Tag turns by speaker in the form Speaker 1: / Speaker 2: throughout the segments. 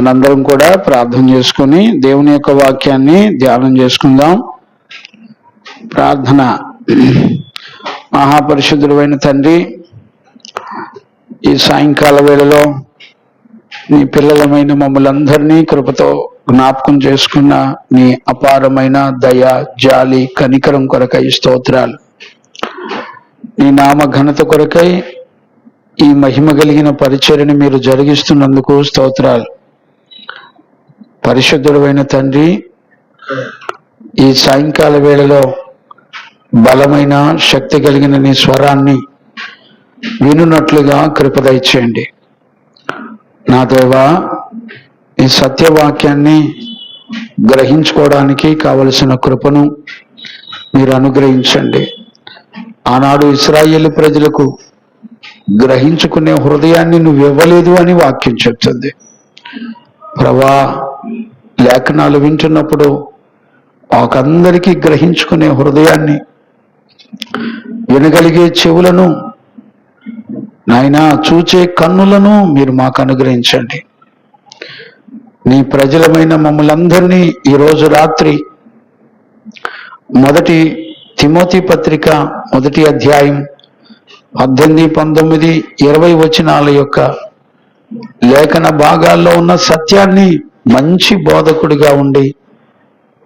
Speaker 1: మనందరం కూడా ప్రార్థన చేసుకుని దేవుని యొక్క వాక్యాన్ని ధ్యానం చేసుకుందాం. ప్రార్థన. మహాపరిశుద్ధుడైన తండ్రి, ఈ సాయంకాల వేళలో నీ పిల్లలమైన మమ్మల్ందరినీ కృపతో జ్ఞాపకం చేసుకున్న నీ అపారమైన దయ, జాలి, కనికరం కొరకై స్తోత్రాలు. నీ నామ ఘనత కొరకై ఈ మహిమ కలిగిన పరిచర్యను మీరు జరిగిస్తున్నందుకు స్తోత్రాలు. పరిశుద్ధుడైన తండ్రి, ఈ సాయంకాల వేళలో బలమైన శక్తి కలిగిన నీ స్వరాన్ని వినున్నట్లుగా కృప దయచేయండి. నా దేవా, ఈ సత్యవాక్యాన్ని గ్రహించుకోవడానికి కావలసిన కృపను మీరు అనుగ్రహించండి. ఆనాడు ఇశ్రాయేలు ప్రజలకు గ్రహించుకునే హృదయాన్ని నువ్వు ఇవ్వలేదు అని వాక్యం చెప్తుంది. ప్రభా, లేఖనాలు వింటున్నప్పుడు ఒకందరికీ గ్రహించుకునే హృదయాన్ని, వినగలిగే చెవులను, నాయనా చూచే కన్నులను మీరు మాకు అనుగ్రహించండి. నీ ప్రజలమైన మమ్మల్ందరినీ ఈరోజు రాత్రి మొదటి తిమోతి పత్రిక 1వ అధ్యాయం 18, 19, 20 వచనాల యొక్క లేఖన భాగాల్లో ఉన్న సత్యాన్ని మంచి బోధకుడిగా ఉండి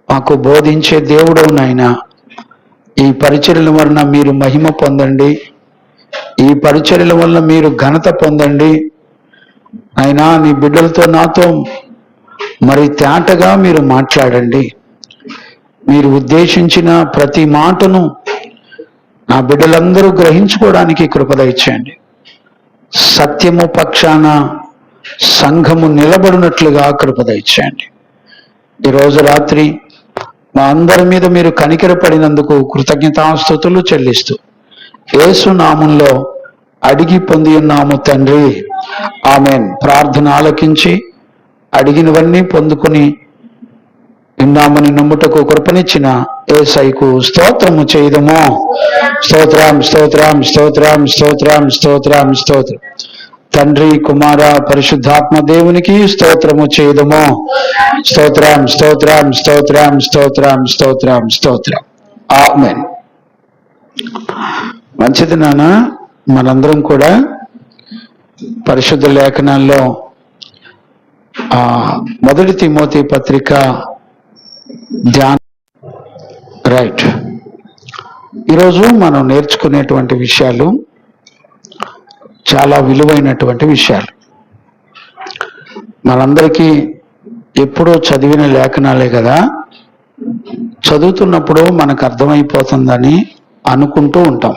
Speaker 1: మాకు బోధించే దేవుడు నాయనా, ఈ పరిచర్యల వలన మీరు మహిమ పొందండి. ఈ పరిచర్యల వలన మీరు ఘనత పొందండి. అయినా నీ బిడ్డలతో నాతో మరి తేటగా మీరు మాట్లాడండి. మీరు ఉద్దేశించిన ప్రతి మాటను నా బిడ్డలందరూ గ్రహించుకోవడానికి కృప దయచేయండి. సత్యము పక్షాన సంఘము నిలబడినట్లుగా కృప దయచేయండి. ఈరోజు రాత్రి మా అందరి మీద మీరు కనికరపడినందుకు కృతజ్ఞతాస్తుతులు చెల్లిస్తూ యేసు నామంలో అడిగి పొంది ఉన్నాము తండ్రి, ఆమెన్. ప్రార్థన ఆలకించి అడిగినవన్నీ పొందుకుని ఉన్నామని నమ్ముటకు కృపనిచ్చిన యేసయ్యకు స్తోత్రము చేయదము. స్తోత్రం, స్తోత్రం, స్తోత్రం, స్తోత్రం, స్తోత్రం, స్తోత్రం. తండ్రి, కుమార, పరిశుద్ధాత్మ దేవునికి స్తోత్రము చేయదము. స్తోత్రం, స్తోత్రం, స్తోత్రం, స్తోత్రం, స్తోత్రం, స్తోత్రం. ఆమేన్. మంచిది నాన్న. మనందరం కూడా పరిశుద్ధ లేఖనాల్లో మొదటి తిమోతి పత్రిక ధ్యానం. రైట్. ఈరోజు మనం నేర్చుకునేటువంటి విషయాలు చాలా విలువైనటువంటి విషయాలు. మనందరికీ ఎప్పుడో చదివిన లేఖనాలే కదా, చదువుతున్నప్పుడు మనకు అర్థమైపోతుందని అనుకుంటూ ఉంటాం.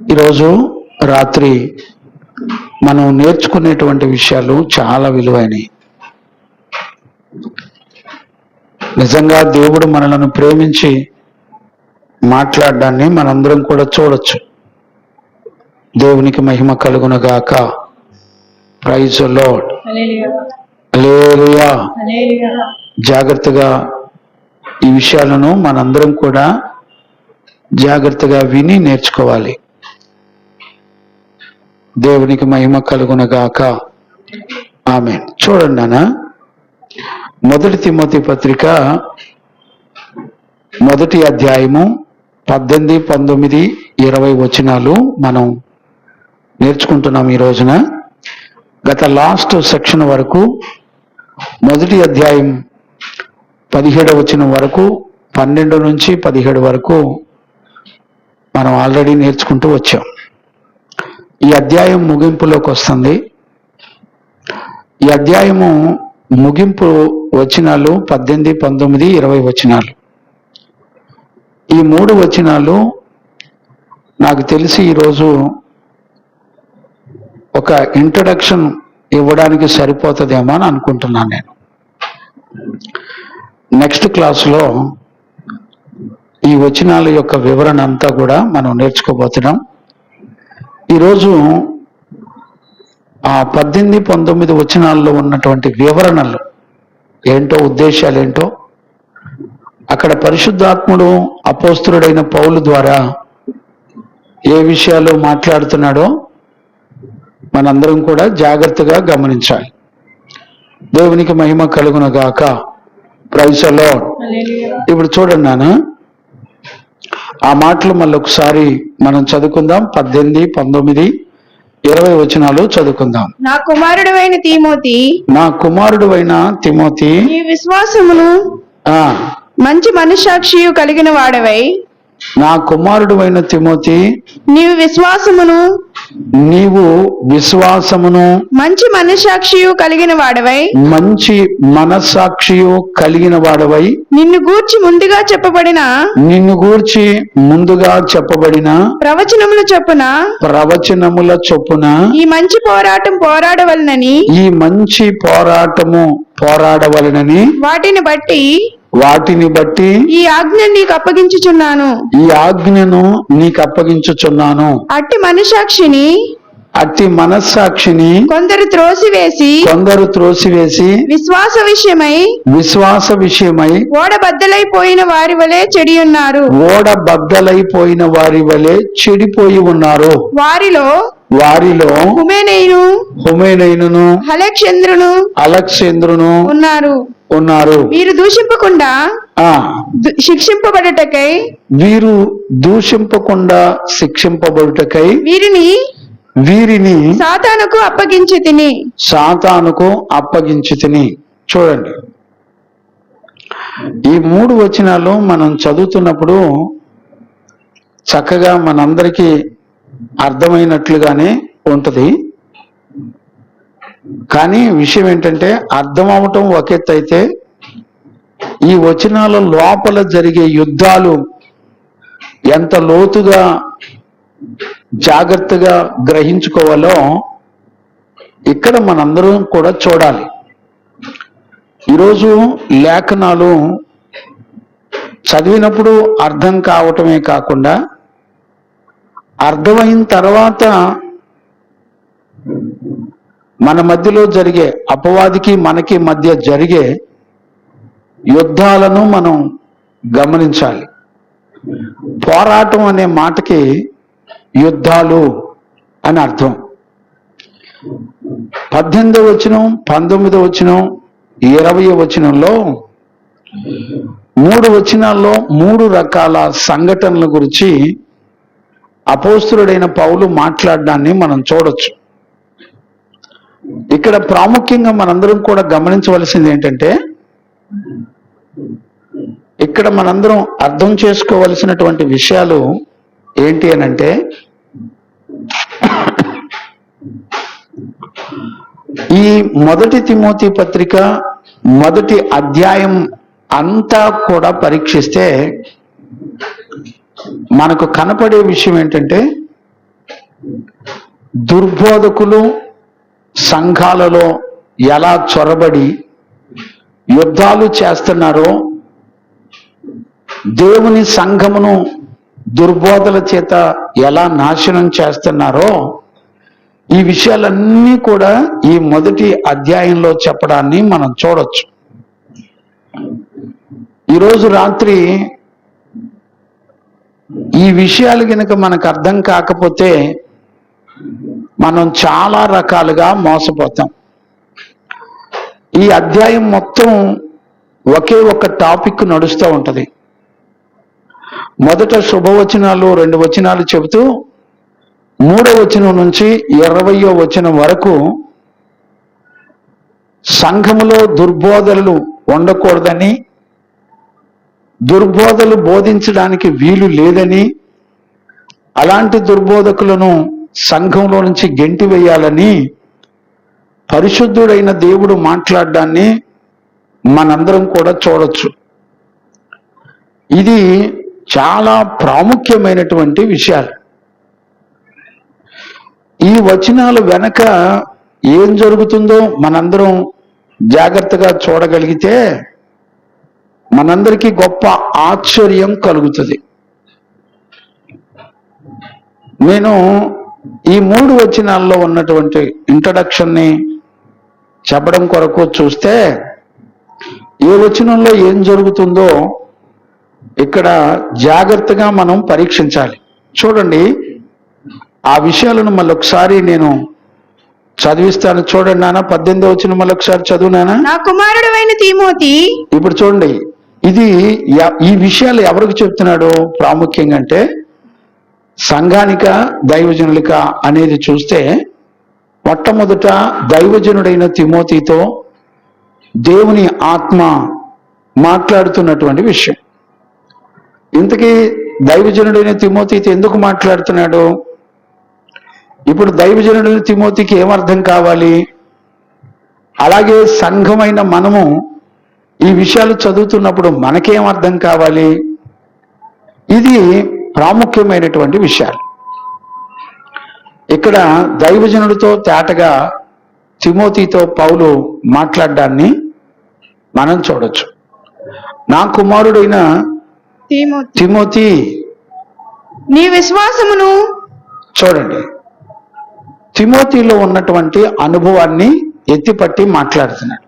Speaker 1: ఈరోజు రాత్రి మనం నేర్చుకునేటువంటి విషయాలు చాలా విలువైనవి. నిజంగా దేవుడు మనలను ప్రేమించి మాట్లాడడాన్ని మనందరం కూడా చూడొచ్చు. దేవునికి మహిమ కలుగునగాక. Praise the Lord. హల్లెలూయా. జాగ్రత్తగా ఈ విషయాలను మనందరం కూడా జాగ్రత్తగా విని నేర్చుకోవాలి. దేవునికి మహిమ కలుగునగాక. ఆమేన్. చూడండి నాన్న, మొదటి తిమోతి పత్రిక 1వ అధ్యాయము 18, 19, 20 వచనాలు మనం నేర్చుకుంటున్నాం ఈ రోజున. గత లాస్ట్ సెక్షన్ వరకు 1వ అధ్యాయం 17వ వచనం వరకు, 12 నుంచి 17 వరకు మనం ఆల్రెడీ నేర్చుకుంటూ వచ్చాం. ఈ అధ్యాయం ముగింపులోకి వస్తుంది. ఈ అధ్యాయము ముగింపు వచనాలు 18, 19, 20 వచనాలు. ఈ 3 వచనాలు నాకు తెలిసి ఈరోజు ఒక ఇంట్రడక్షన్ ఇవ్వడానికి సరిపోతుందేమో అని అనుకుంటున్నాను నేను. నెక్స్ట్ క్లాస్లో ఈ వచనాల యొక్క వివరణ అంతా కూడా మనం నేర్చుకోబోతున్నాం. ఈరోజు ఆ 18, 19 వచనాల్లో ఉన్నటువంటి వివరణలు ఏంటో, ఉద్దేశాలు ఏంటో, అక్కడ పరిశుద్ధాత్ముడు అపోస్తులుడైన పౌలు ద్వారా ఏ విషయాలు మాట్లాడుతున్నాడో మనందరం కూడా జాగ్రత్తగా గమనించాలి. దేవునికి మహిమ కలుగును గాక. Praise the Lord. ఇప్పుడు చూడండి నాన్న, ఆ మాటలు మళ్ళీ ఒకసారి మనం చదువుకుందాం. 18, 19, 20 వచనాలు చదువుకుందాం.
Speaker 2: నా కుమారుడైన తిమోతి, ఈ విశ్వాసమును మంచి మనస్సాక్షియు కలిగిన వాడవై.
Speaker 1: నా కుమారుడైన తిమోతి,
Speaker 2: నీవు విశ్వాసమును
Speaker 1: మంచి మనస్సాక్షియు కలిగిన వాడవై, నిన్ను గూర్చి ముందుగా చెప్పబడిన ప్రవచనముల చొప్పున ఈ మంచి పోరాటము పోరాడవలనని వాటిని బట్టి ఈ ఆజ్ఞను నీకు అప్పగించుచున్నాను. అట్టి మనస్సాక్షిని కొందరు త్రోసివేసి విశ్వాస విషయమై ఓడబద్దలైపోయిన వారి వలె చెడిపోయి ఉన్నారు. వారిలో హుమేనైను అలెగ్జాంద్రును ఉన్నారు. వీరు దూషింపకుండా శిక్షింపబడుటకై వీరిని సాతానుకు అప్పగించి తిని. చూడండి, ఈ 3 వచనాలు మనం చదువుతున్నప్పుడు చక్కగా మనందరికీ అర్థమైనట్లుగానే ఉంటది. కానీ విషయం ఏంటంటే, అర్థం అవటం ఒక ఎత్తు అయితే, ఈ వచనాల లోపల జరిగే యుద్ధాలు ఎంత లోతుగా జాగ్రత్తగా గ్రహించుకోవాలో ఇక్కడ మనందరం కూడా చూడాలి. ఈరోజు లేఖనాలు చదివినప్పుడు అర్థం కావటమే కాకుండా, అర్థమైన తర్వాత మన మధ్యలో జరిగే అపవాదికి మనకి మధ్య జరిగే యుద్ధాలను మనం గమనించాలి. పోరాటం అనే మాటకి యుద్ధాలు అని అర్థం. 18వ వచనం, 19వ వచనం, 20వ వచనంలో 3 వచనాల్లో 3 రకాల సంఘటనల గురించి అపోస్తలుడైన పౌలు మాట్లాడడాన్ని మనం చూడొచ్చు. ఇక్కడ ప్రాముఖ్యంగా మనందరం కూడా గమనించవలసింది ఏంటంటే, ఇక్కడ మనందరం అర్థం చేసుకోవలసినటువంటి విషయాలు ఏంటి అనంటే, ఈ 1 తిమోతి పత్రిక 1వ అధ్యాయం అంతా కూడా పరీక్షిస్తే మనకు కనపడే విషయం ఏంటంటే, దుర్బోధకులు సంఘాలలో ఎలా చొరబడి యుద్ధాలు చేస్తున్నారో, దేవుని సంఘమును దుర్బోధల చేత ఎలా నాశనం చేస్తున్నారో, ఈ విషయాలన్నీ కూడా ఈ 1వ అధ్యాయంలో చెప్పడాన్ని మనం చూడొచ్చు. ఈరోజు రాత్రి ఈ విషయాలు కనుక మనకు అర్థం కాకపోతే మనం చాలా రకాలుగా మోసపోతాం. ఈ అధ్యాయం మొత్తం ఒకే ఒక టాపిక్ నడుస్తూ ఉంటది. మొదట శుభవచనాలు 2 వచనాలు చెబుతూ 3వ వచనం నుంచి 20వ వచనం వరకు సంఘములో దుర్బోధనలు ఉండకూడదని, దుర్బోధలు బోధించడానికి వీలు లేదని, అలాంటి దుర్బోధకులను సంఘంలో నుంచి గెంటి వేయాలని పరిశుద్ధుడైన దేవుడు మాట్లాడడాన్ని మనందరం కూడా చూడొచ్చు. ఇది చాలా ప్రాముఖ్యమైనటువంటి విషయాలు. ఈ వచనాలు వెనక ఏం జరుగుతుందో మనందరం జాగ్రత్తగా చూడగలిగితే మనందరికీ గొప్ప ఆశ్చర్యం కలుగుతుంది. నేను ఈ 3 వచనాల్లో ఉన్నటువంటి ఇంట్రడక్షన్ని చెప్పడం కొరకు చూస్తే, ఏ వచనంలో ఏం జరుగుతుందో ఇక్కడ జాగ్రత్తగా మనం పరీక్షించాలి. చూడండి, ఆ విషయాలను మళ్ళొకసారి నేను చదివిస్తాను చూడండి నాన్న. 18 వచ్చిన మళ్ళీ ఒకసారి చదువు నాన్న.
Speaker 2: నా కుమారుడవైన తిమోతి,
Speaker 1: ఇప్పుడు చూడండి, ఇది ఈ విషయాలు ఎవరికి చెప్తున్నాడు ప్రాముఖ్యంగా అంటే సంఘానిక దైవజనులిక అనేది చూస్తే మొట్టమొదట దైవజనుడైన తిమోతితో దేవుని ఆత్మ మాట్లాడుతున్నటువంటి విషయం. ఇంతకీ దైవజనుడైన తిమోతితో ఎందుకు మాట్లాడుతున్నాడు? ఇప్పుడు దైవజనుడైన తిమోతికి ఏమర్థం కావాలి? అలాగే సంఘమైన మనము ఈ విషయాలు చదువుతున్నప్పుడు మనకేం అర్థం కావాలి? ఇది ప్రాముఖ్యమైనటువంటి విషయాలు. ఇక్కడ దైవజనుడితో తేటగా తిమోతితో పౌలు మాట్లాడడాన్ని మనం చూడొచ్చు. నా కుమారుడైన తిమోతి,
Speaker 2: నీ విశ్వాసమును,
Speaker 1: చూడండి, తిమోతిలో ఉన్నటువంటి అనుభవాన్ని ఎత్తిపట్టి మాట్లాడుతున్నాడు.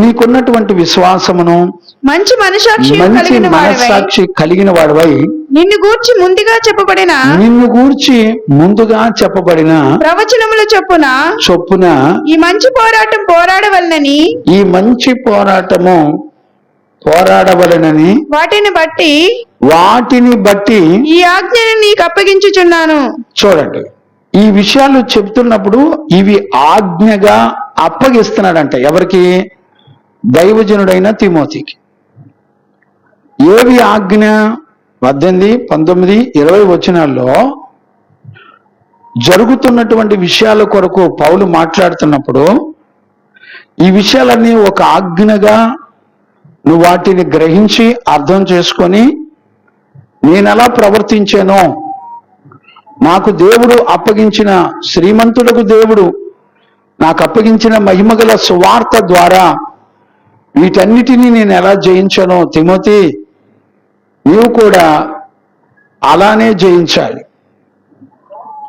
Speaker 1: నీకున్నటువంటి విశ్వాసమును,
Speaker 2: మంచి
Speaker 1: మనస్సాక్షి కలిగిన వాడివై
Speaker 2: నిన్ను గూర్చి ముందుగా చెప్పబడిన ప్రవచనముల చొప్పున ఈ మంచి పోరాటం పోరాడవలెనని వాటిని బట్టి ఈ ఆజ్ఞను నీకు అప్పగించుచున్నాను. చూడండి, ఈ విషయాలు చెప్తున్నప్పుడు ఇవి ఆజ్ఞగా అప్పగిస్తున్నాడంట. ఎవరికి? దైవజనుడైన తిమోతికి. ఏవి ఆజ్ఞ? 18, 19, 20 వచనాల్లో జరుగుతున్నటువంటి విషయాల కొరకు పౌలు మాట్లాడుతున్నప్పుడు ఈ విషయాలన్నీ ఒక ఆజ్ఞగా నువ్వు వాటిని గ్రహించి అర్థం చేసుకొని నేనెలా ప్రవర్తించానో, నాకు దేవుడు అప్పగించిన శ్రీమంతులకు దేవుడు నాకు అప్పగించిన మహిమగల సువార్త ద్వారా వీటన్నిటినీ నేను ఎలా జయించానో తిమోతి నీవు కూడా అలానే జయించాలి.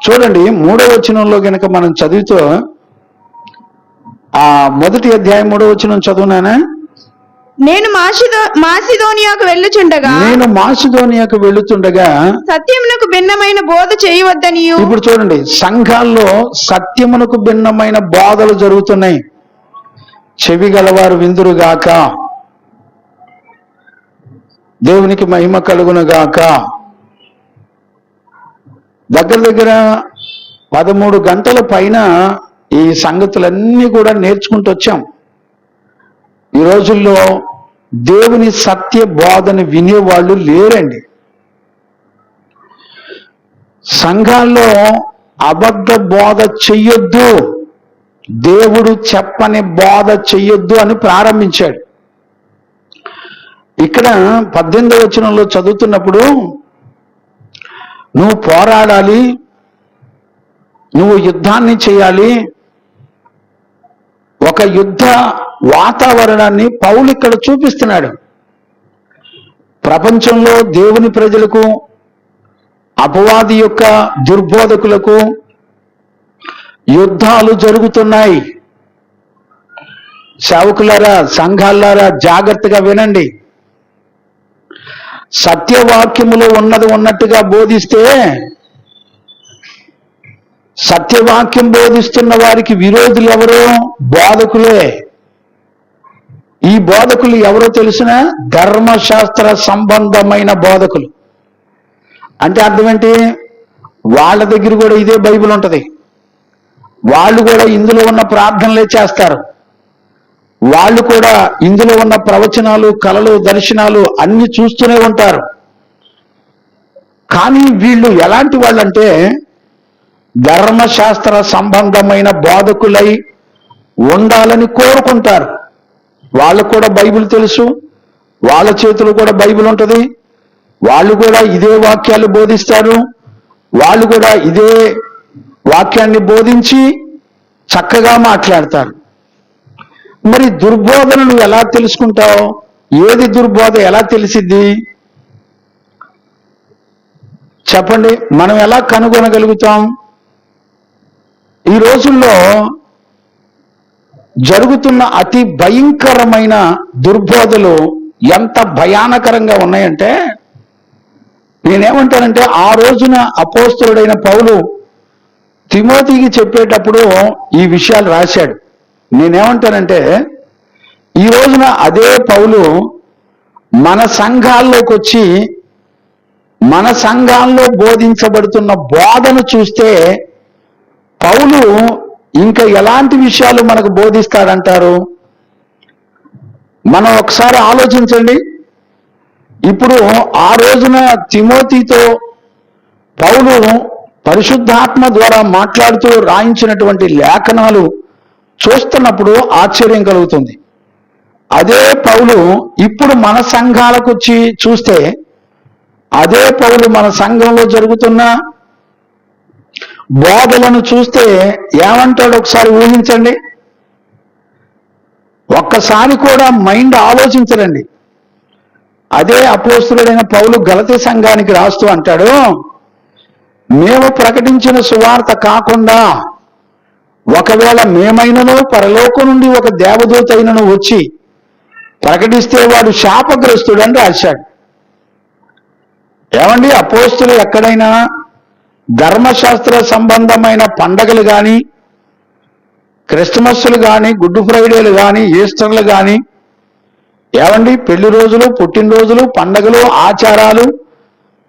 Speaker 2: చూడండి, 3వ వచనంలో గనక మనం చదివితే, ఆ 1వ అధ్యాయం 3వ వచనం చదువునానా? నేను మాసిదోనియాకు వెళ్ళుచుండగా సత్యమునకు భిన్నమైన బోధ చేయవద్దని.
Speaker 1: ఇప్పుడు చూడండి, సంఘాల్లో సత్యమునకు భిన్నమైన బోధలు జరుగుతున్నాయి. చెవి గలవారు విందురుగాక, దేవునికి మహిమ కలుగునుగాక. దగ్గర 13 గంటల పైన ఈ సంగతులన్నీ కూడా నేర్చుకుంటూ వచ్చాం. ఈ రోజుల్లో దేవుని సత్య బోధన వినేవాళ్ళు లేరండి. సంఘాల్లో అబద్ధ బోధ చెయ్యొద్దు, దేవుడు చెప్పని బోధ చెయ్యొద్దు అని ప్రారంభించాడు. ఇక్కడ 18వ వచనంలో చదువుతున్నప్పుడు నువ్వు పోరాడాలి, నువ్వు యుద్ధాన్ని చేయాలి. ఒక యుద్ధ వాతావరణాన్ని పౌలు ఇక్కడ చూపిస్తున్నాడు. ప్రపంచంలో దేవుని ప్రజలకు, అపవాది యొక్క దుర్బోధకులకు యుద్ధాలు జరుగుతున్నాయి. సేవకులారా, సంఘాలారా జాగ్రత్తగా వినండి. సత్యవాక్యములో ఉన్నది ఉన్నట్టుగా బోధిస్తే, సత్యవాక్యం బోధిస్తున్న వారికి విరోధులు ఎవరు? బోధకులే. ఈ బోధకులు ఎవరో తెలిసిన? ధర్మశాస్త్ర సంబంధమైన బోధకులు. అంటే అర్థం ఏంటి? వాళ్ళ దగ్గర కూడా ఇదే బైబిల్ ఉంటది. వాళ్ళు కూడా ఇందులో ఉన్న ప్రార్థనలే చేస్తారు. వాళ్ళు కూడా ఇందులో ఉన్న ప్రవచనాలు, కలలు, దర్శనాలు అన్ని చూస్తూనే ఉంటారు. కానీ వీళ్ళు ఎలాంటి వాళ్ళంటే ధర్మశాస్త్ర సంబంధమైన బోధకులై ఉండాలని కోరుకుంటారు. వాళ్ళకు కూడా బైబిల్ తెలుసు, వాళ్ళ చేతిలో కూడా బైబిల్ ఉంటుంది. వాళ్ళు కూడా ఇదే వాక్యాలు బోధిస్తారు. వాళ్ళు కూడా ఇదే వాక్యాన్ని బోధించి చక్కగా మాట్లాడతారు. మరి దుర్బోధనలు ఎలా తెలుసుకుంటావు? ఏది దుర్బోధ ఎలా తెలిసిద్ది చెప్పండి? మనం ఎలా కనుగొనగలుగుతాం? ఈ రోజుల్లో జరుగుతున్న అతి భయంకరమైన దుర్బోధలు ఎంత భయానకరంగా ఉన్నాయంటే, నేనేమంటానంటే ఆ రోజున అపోస్తలుడైన పౌలు తిమోతికి చెప్పేటప్పుడు ఈ విషయాలు రాశాడు. నేనేమంటానంటే, ఈ రోజున అదే పౌలు మన సంఘాల్లోకి వచ్చి మన సంఘాల్లో బోధించబడుతున్న బోధను చూస్తే పౌలు ఇంకా ఎలాంటి విషయాలు మనకు బోధిస్తాడంటారు? మనం ఒకసారి ఆలోచించండి. ఇప్పుడు ఆ రోజున తిమోతితో పౌలు పరిశుద్ధాత్మ ద్వారా మాట్లాడుతూ రాయించినటువంటి లేఖనాలు చూస్తున్నప్పుడు ఆశ్చర్యం కలుగుతుంది. అదే పౌలు ఇప్పుడు మన సంఘాలకు వచ్చి చూస్తే, అదే పౌలు మన సంఘంలో జరుగుతున్న బోధలను చూస్తే ఏమంటాడు ఒకసారి ఊహించండి. ఒక్కసారి కూడా మైండ్ ఆలోచించరండి. అదే అపోస్తులుడైన పౌలు గలతీ సంఘానికి రాస్తూ అంటాడు, మేము ప్రకటించిన సువార్త కాకుండా ఒకవేళ మేమైనను పరలోకం నుండి ఒక దేవదూత అయినను వచ్చి ప్రకటిస్తే వాడు శాపగ్రస్తుడు అని రాశాడు. ఏమండి, అపోస్తులు ఎక్కడైనా ధర్మశాస్త్ర సంబంధమైన పండగలు కానీ, క్రిస్మస్లు కానీ, గుడ్ ఫ్రైడేలు కానీ, ఈస్టర్లు కానీ, ఏమండి పెళ్లి రోజులు, పుట్టినరోజులు, పండగలు, ఆచారాలు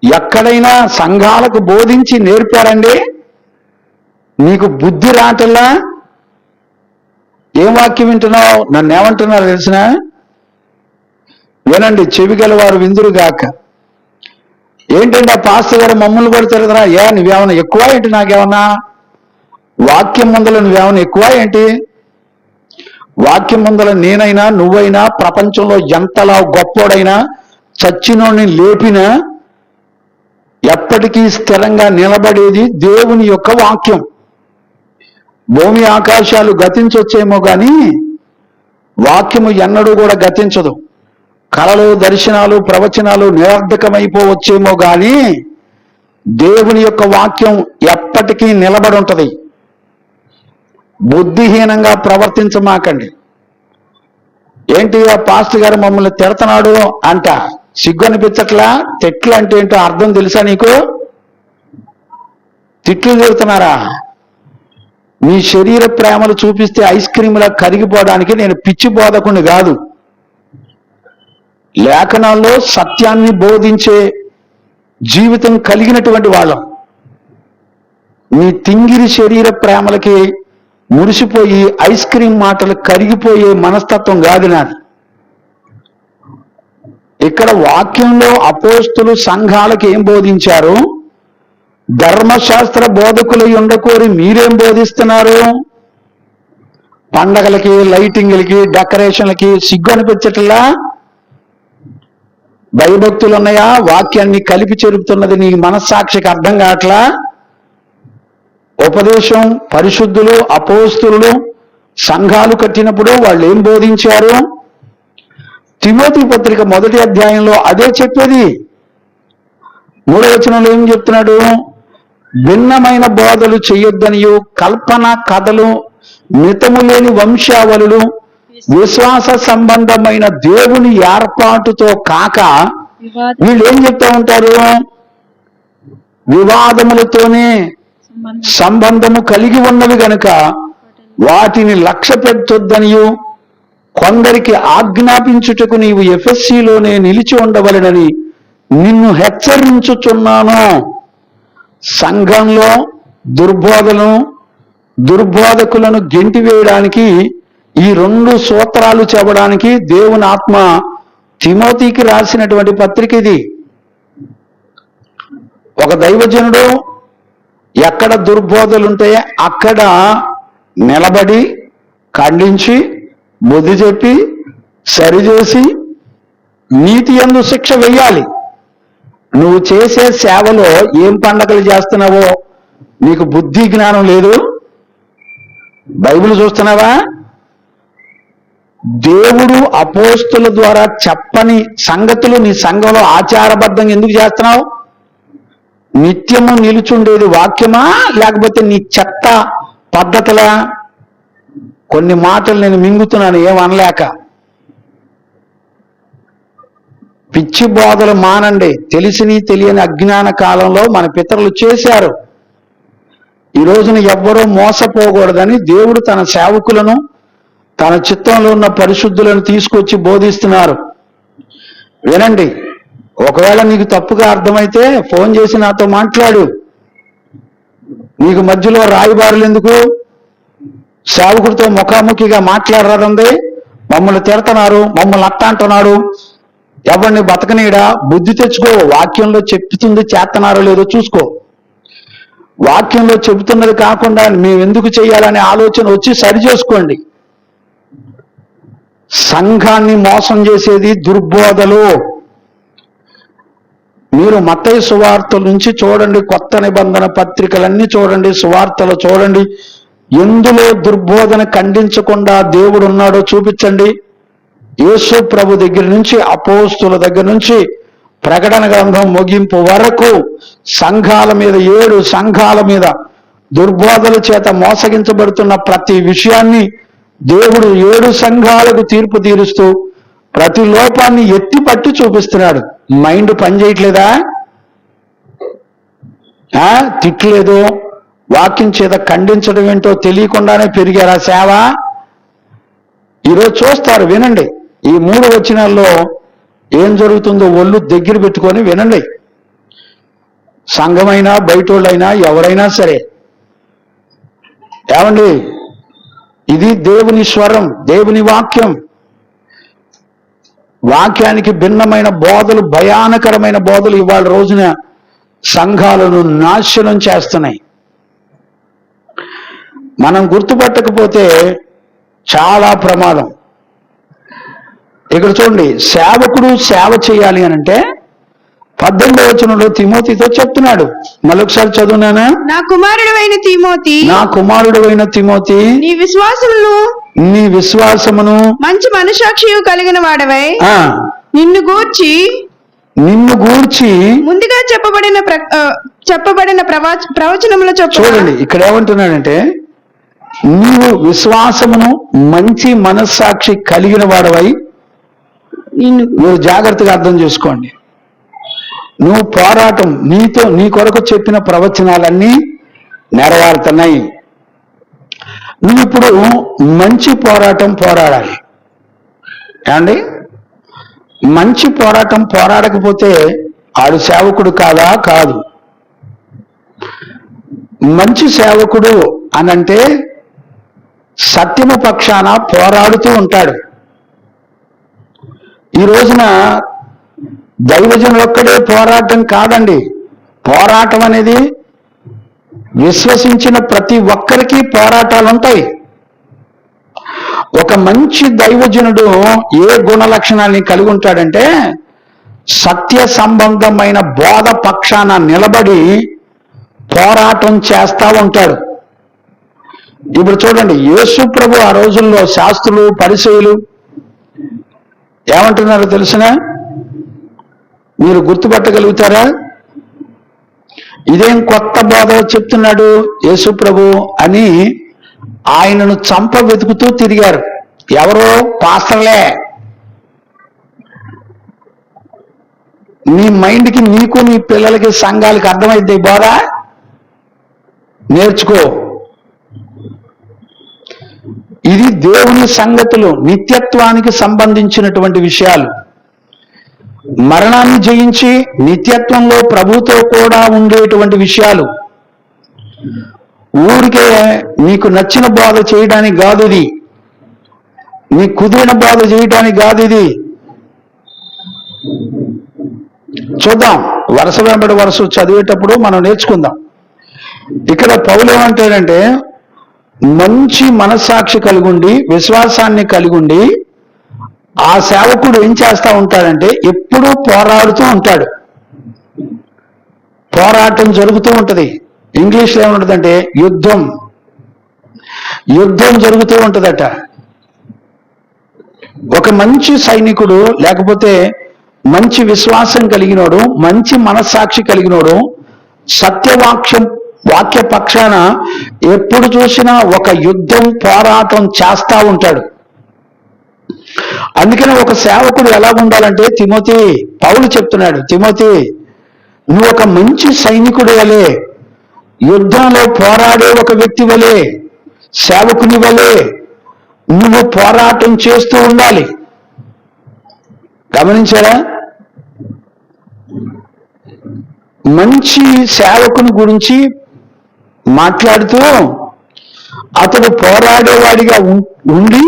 Speaker 1: ఎక్కడైనా సంఘాలకు బోధించి నేర్పారండి? నీకు బుద్ధి రాటల్లా? ఏం వాక్యం వింటున్నావు? నన్ను ఏమంటున్నారు తెలిసిన? వినండి, చెవి గలవారు విందురుగాక. ఏంటంటే ఆ పాస్టర్ గారు మమ్మల్ని పడతారు కదా, నువ్వేమన్నా ఎక్కువ ఏంటి? నాకేమన్నా వాక్యం ముందల నువ్వేమన్నా ఎక్కువ ఏంటి? వాక్యం ముందల నేనైనా నువ్వైనా ప్రపంచంలో ఎంతలా గొప్పోడైనా చచ్చినోడిని లేపినా ఎప్పటికీ స్థిరంగా నిలబడేది దేవుని యొక్క వాక్యం. భూమి ఆకాశాలు గతించొచ్చేమో కానీ వాక్యము ఎన్నడూ కూడా గతించదు. కళలు, దర్శనాలు, ప్రవచనాలు నిరర్ధకమైపోవచ్చేమో కానీ దేవుని యొక్క వాక్యం ఎప్పటికీ నిలబడి ఉంటది. బుద్ధిహీనంగా ప్రవర్తించమాకండి. ఏంటి ఆ పాస్టర్ గారు మమ్మల్ని తిడతన్నాడు అంట, సిగ్గు అనిపించట్లా? తిట్లు అంటే ఏంటో అర్థం తెలుసా నీకు? తిట్లు తిడుతున్నారా? నీ శరీర ప్రేమలు చూపిస్తే ఐస్ క్రీములా కరిగిపోవడానికి నేను పిచ్చి బోధకుని కాదు. లేఖనాల్లో సత్యాన్ని బోధించే జీవితం కలిగినటువంటి వాళ్ళం. నీ తింగిరి శరీర ప్రేమలకి మురిసిపోయి ఐస్ క్రీమ్ మాటలు కరిగిపోయే మనస్తత్వం కాదు నాది. ఇక్కడ వాక్యంలో అపోస్తులు సంఘాలకు ఏం బోధించారు? ధర్మశాస్త్ర బోధకులై ఉండకోరి మీరేం బోధిస్తున్నారు? పండగలకి, లైటింగ్లకి, డెకరేషన్లకి సిగ్గు అనిపించట్లా? భయభక్తులు ఉన్నాయా? వాక్యాన్ని కలిపి చెరుపుతున్నది నీ మనస్సాక్షికి అర్థం కావట్లా? ఉపదేశం, పరిశుద్ధులు, అపోస్తులు సంఘాలు కట్టినప్పుడు వాళ్ళు ఏం బోధించారు? తిమోతి పత్రిక 1వ అధ్యాయంలో అదే చెప్పేది. 3వ వచనంలో ఏం చెప్తున్నాడు? భిన్నమైన బోధలు చెయ్యొద్దనియు, కల్పన కథలు, మితము లేని వంశావళులు, విశ్వాస సంబంధమైన దేవుని ఏర్పాటుతో కాక వీళ్ళు ఏం చెప్తా ఉంటారు? వివాదములతోనే సంబంధము కలిగి ఉన్నవి గనుక వాటిని లక్ష్య పెట్టొద్దనియు, కొందరికి ఆజ్ఞాపించుటకు నీవు ఎఫెస్సీలోనే నిలిచి ఉండవలెనని నిన్ను హెచ్చరించుచున్నాను. సంఘంలో దుర్బోధకులను గెంటివేయడానికి ఈ 2 సూత్రాలు చెప్పడానికి దేవుని ఆత్మ తిమోతికి రాసినటువంటి పత్రిక ఇది. ఒక దైవజనుడు ఎక్కడ దుర్బోధలుంటే అక్కడ నిలబడి ఖండించి బుద్ధి చెప్పి సరిచేసి నీతి యందు శిక్ష వెయ్యాలి. నువ్వు చేసే సేవలో ఏం పండగలు చేస్తున్నావో నీకు బుద్ధి జ్ఞానం లేదు? బైబిల్ చూస్తున్నావా? దేవుడు అపోస్తుల ద్వారా చెప్పని సంగతులు నీ సంఘంలో ఆచారబద్ధంగా ఎందుకు చేస్తున్నావు? నిత్యము నిలుచుండేది వాక్యమా, లేకపోతే నీ చెత్త పద్ధతులా? కొన్ని మాటలు నేను మింగుతున్నాను ఏమనలేక. పిచ్చి బోధలు మానండి. తెలియని అజ్ఞాన కాలంలో మన పితరులు చేశారు. ఈ రోజున ఎవ్వరూ మోసపోకూడదని దేవుడు తన సేవకులను, తన చిత్తంలో ఉన్న పరిశుద్ధులను తీసుకొచ్చి బోధిస్తున్నారు. వినండి, ఒకవేళ నీకు తప్పుగా అర్థమైతే ఫోన్ చేసి నాతో మాట్లాడు. నీకు మధ్యలో రాయబారులు ఎందుకు? సేవకుడితో ముఖాముఖిగా మాట్లాడరాదండి. మమ్మల్ని తిడతన్నారు, మమ్మల్ని అట్ట అంటున్నారు, ఎవరిని బతకనీడా? బుద్ధి తెచ్చుకో. వాక్యంలో చెప్తుంది చేస్తున్నారో లేదో చూసుకో. వాక్యంలో చెబుతున్నది కాకుండా మేము ఎందుకు చేయాలనే ఆలోచన వచ్చి సరి చేసుకోండి. సంఘాన్ని మోసం చేసేది దుర్బోధలు. మీరు మత్తయి సువార్తల నుంచి చూడండి, కొత్త నిబంధన పత్రికలన్నీ చూడండి, సువార్తలు చూడండి. ఎందులో దుర్బోధన ఖండించకుండా దేవుడు ఉన్నాడో చూపించండి. యేసు ప్రభు దగ్గర నుంచి, అపోస్తుల దగ్గర నుంచి ప్రకటన గ్రంథం ముగింపు వరకు సంఘాల మీద, 7 సంఘాల మీద దుర్బోధల చేత మోసగించబడుతున్న ప్రతి విషయాన్ని దేవుడు 7 సంఘాలకు తీర్పు తీరుస్తూ ప్రతి లోపాన్ని ఎత్తి పట్టి చూపిస్తున్నాడు. మైండ్ పనిచేయట్లేదా? తిట్లేదు, వాక్యం చేత ఖండించడం ఏంటో తెలియకుండానే పెరిగారా సేవ? ఈరోజు చూస్తారు, వినండి. ఈ 3 వచనాల్లో ఏం జరుగుతుందో ఒళ్ళు దగ్గర పెట్టుకొని వినండి. సంఘమైనా బయటోళ్ళైనా ఎవరైనా సరే, ఏమండి, ఇది దేవుని స్వరం, దేవుని వాక్యం. వాక్యానికి భిన్నమైన బోధలు, భయానకరమైన బోధలు ఇవాళ రోజున సంఘాలను నాశనం చేస్తున్నాయి. మనం గుర్తుపట్టకపోతే చాలా ప్రమాదం. ఇక్కడ చూడండి, సేవకుడు సేవ చేయాలి అని అంటే 18వ వచనంలో తిమోతితో చెప్తున్నాడు. మరొకసారి చదువునానా?
Speaker 2: నా కుమారుడైన తిమోతి, నీ విశ్వాసమును మంచి మనసాక్షి కలిగిన వాడవై నిన్ను గూర్చి ముందుగా చెప్పబడిన ప్రవచనముల
Speaker 1: చూడండి. ఇక్కడ ఏమంటున్నాడంటే, నీవు విశ్వాసమును మంచి మనస్సాక్షి కలిగిన వాడవై, నువ్వు జాగ్రత్తగా అర్థం చేసుకోండి. నువ్వు పోరాటం, నీ కొరకు చెప్పిన ప్రవచనాలన్నీ నెరవేరుతున్నాయి. నువ్వు ఇప్పుడు మంచి పోరాటం పోరాడాలి. ఏమండి, మంచి పోరాటం పోరాడకపోతే ఆడు సేవకుడు కాదా? కాదు. మంచి సేవకుడు అనంటే సత్యము పక్షాన పోరాడుతూ ఉంటాడు. ఈ రోజున దైవజనులు ఒక్కడే పోరాటం కాదండి. పోరాటం అనేది విశ్వసించిన ప్రతి ఒక్కరికి పోరాటాలు ఉంటాయి. ఒక మంచి దైవజనుడు ఏ గుణ లక్షణాన్ని కలిగి ఉంటాడంటే, సత్య సంబంధమైన బోధ పక్షాన నిలబడి పోరాటం చేస్తా ఉంటాడు. ఇప్పుడు చూడండి, యేసు ప్రభు ఆ రోజుల్లో శాస్త్రులు, పరిసయ్యులు ఏమంటున్నారో తెలిసిన? మీరు గుర్తుపట్టగలుగుతారా? ఇదేం కొత్త బోధ చెప్తున్నాడు యేసు ప్రభు అని ఆయనను చంప వెతుకుతూ తిరిగారు. ఎవరో? పాస్టర్లే. నీ మైండ్కి, నీకు, నీ పిల్లలకి, సంఘాలకి అర్థమైంది బోధ? నేర్చుకో. ఇది దేవుని సంగతులు, నిత్యత్వానికి సంబంధించినటువంటి విషయాలు. మరణాన్ని జయించి నిత్యత్వంలో ప్రభుతో కూడా ఉండేటువంటి విషయాలు. ఊరికే నీకు నచ్చిన బోధ చేయడానికి కాదు ఇది, నీ కుదిరిన బోధ చేయడానికి కాదు ఇది. చూద్దాం, వరుస వెంబడి వరుస చదివేటప్పుడు మనం నేర్చుకుందాం. ఇక్కడ పౌలు ఏమంటాడంటే, మంచి మనస్సాక్షి కలిగుండి, విశ్వాసాన్ని కలిగుండి ఆ సేవకుడు ఏం చేస్తా ఉంటాడంటే ఎప్పుడూ పోరాడుతూ ఉంటాడు. పోరాటం జరుగుతూ ఉంటది. ఇంగ్లీష్లో ఏముంటుందంటే యుద్ధం జరుగుతూ ఉంటుందట. ఒక మంచి సైనికుడు, లేకపోతే మంచి విశ్వాసం కలిగినోడు, మంచి మనస్సాక్షి కలిగినోడు వాక్య పక్షాన ఎప్పుడు చూసినా ఒక యుద్ధం, పోరాటం చేస్తా ఉంటాడు. అందుకని ఒక సేవకుడు ఎలా ఉండాలంటే, పౌలు చెప్తున్నాడు, తిమోతి నువ్వు ఒక మంచి సైనికుడు వలే యుద్ధంలో పోరాడే ఒక వ్యక్తి వలె, సేవకుని వలె నువ్వు పోరాటం చేస్తూ ఉండాలి. గమనించారా? మంచి సేవకుని గురించి మాట్లాడుతూ అతడు పోరాడేవాడిగా ఉండి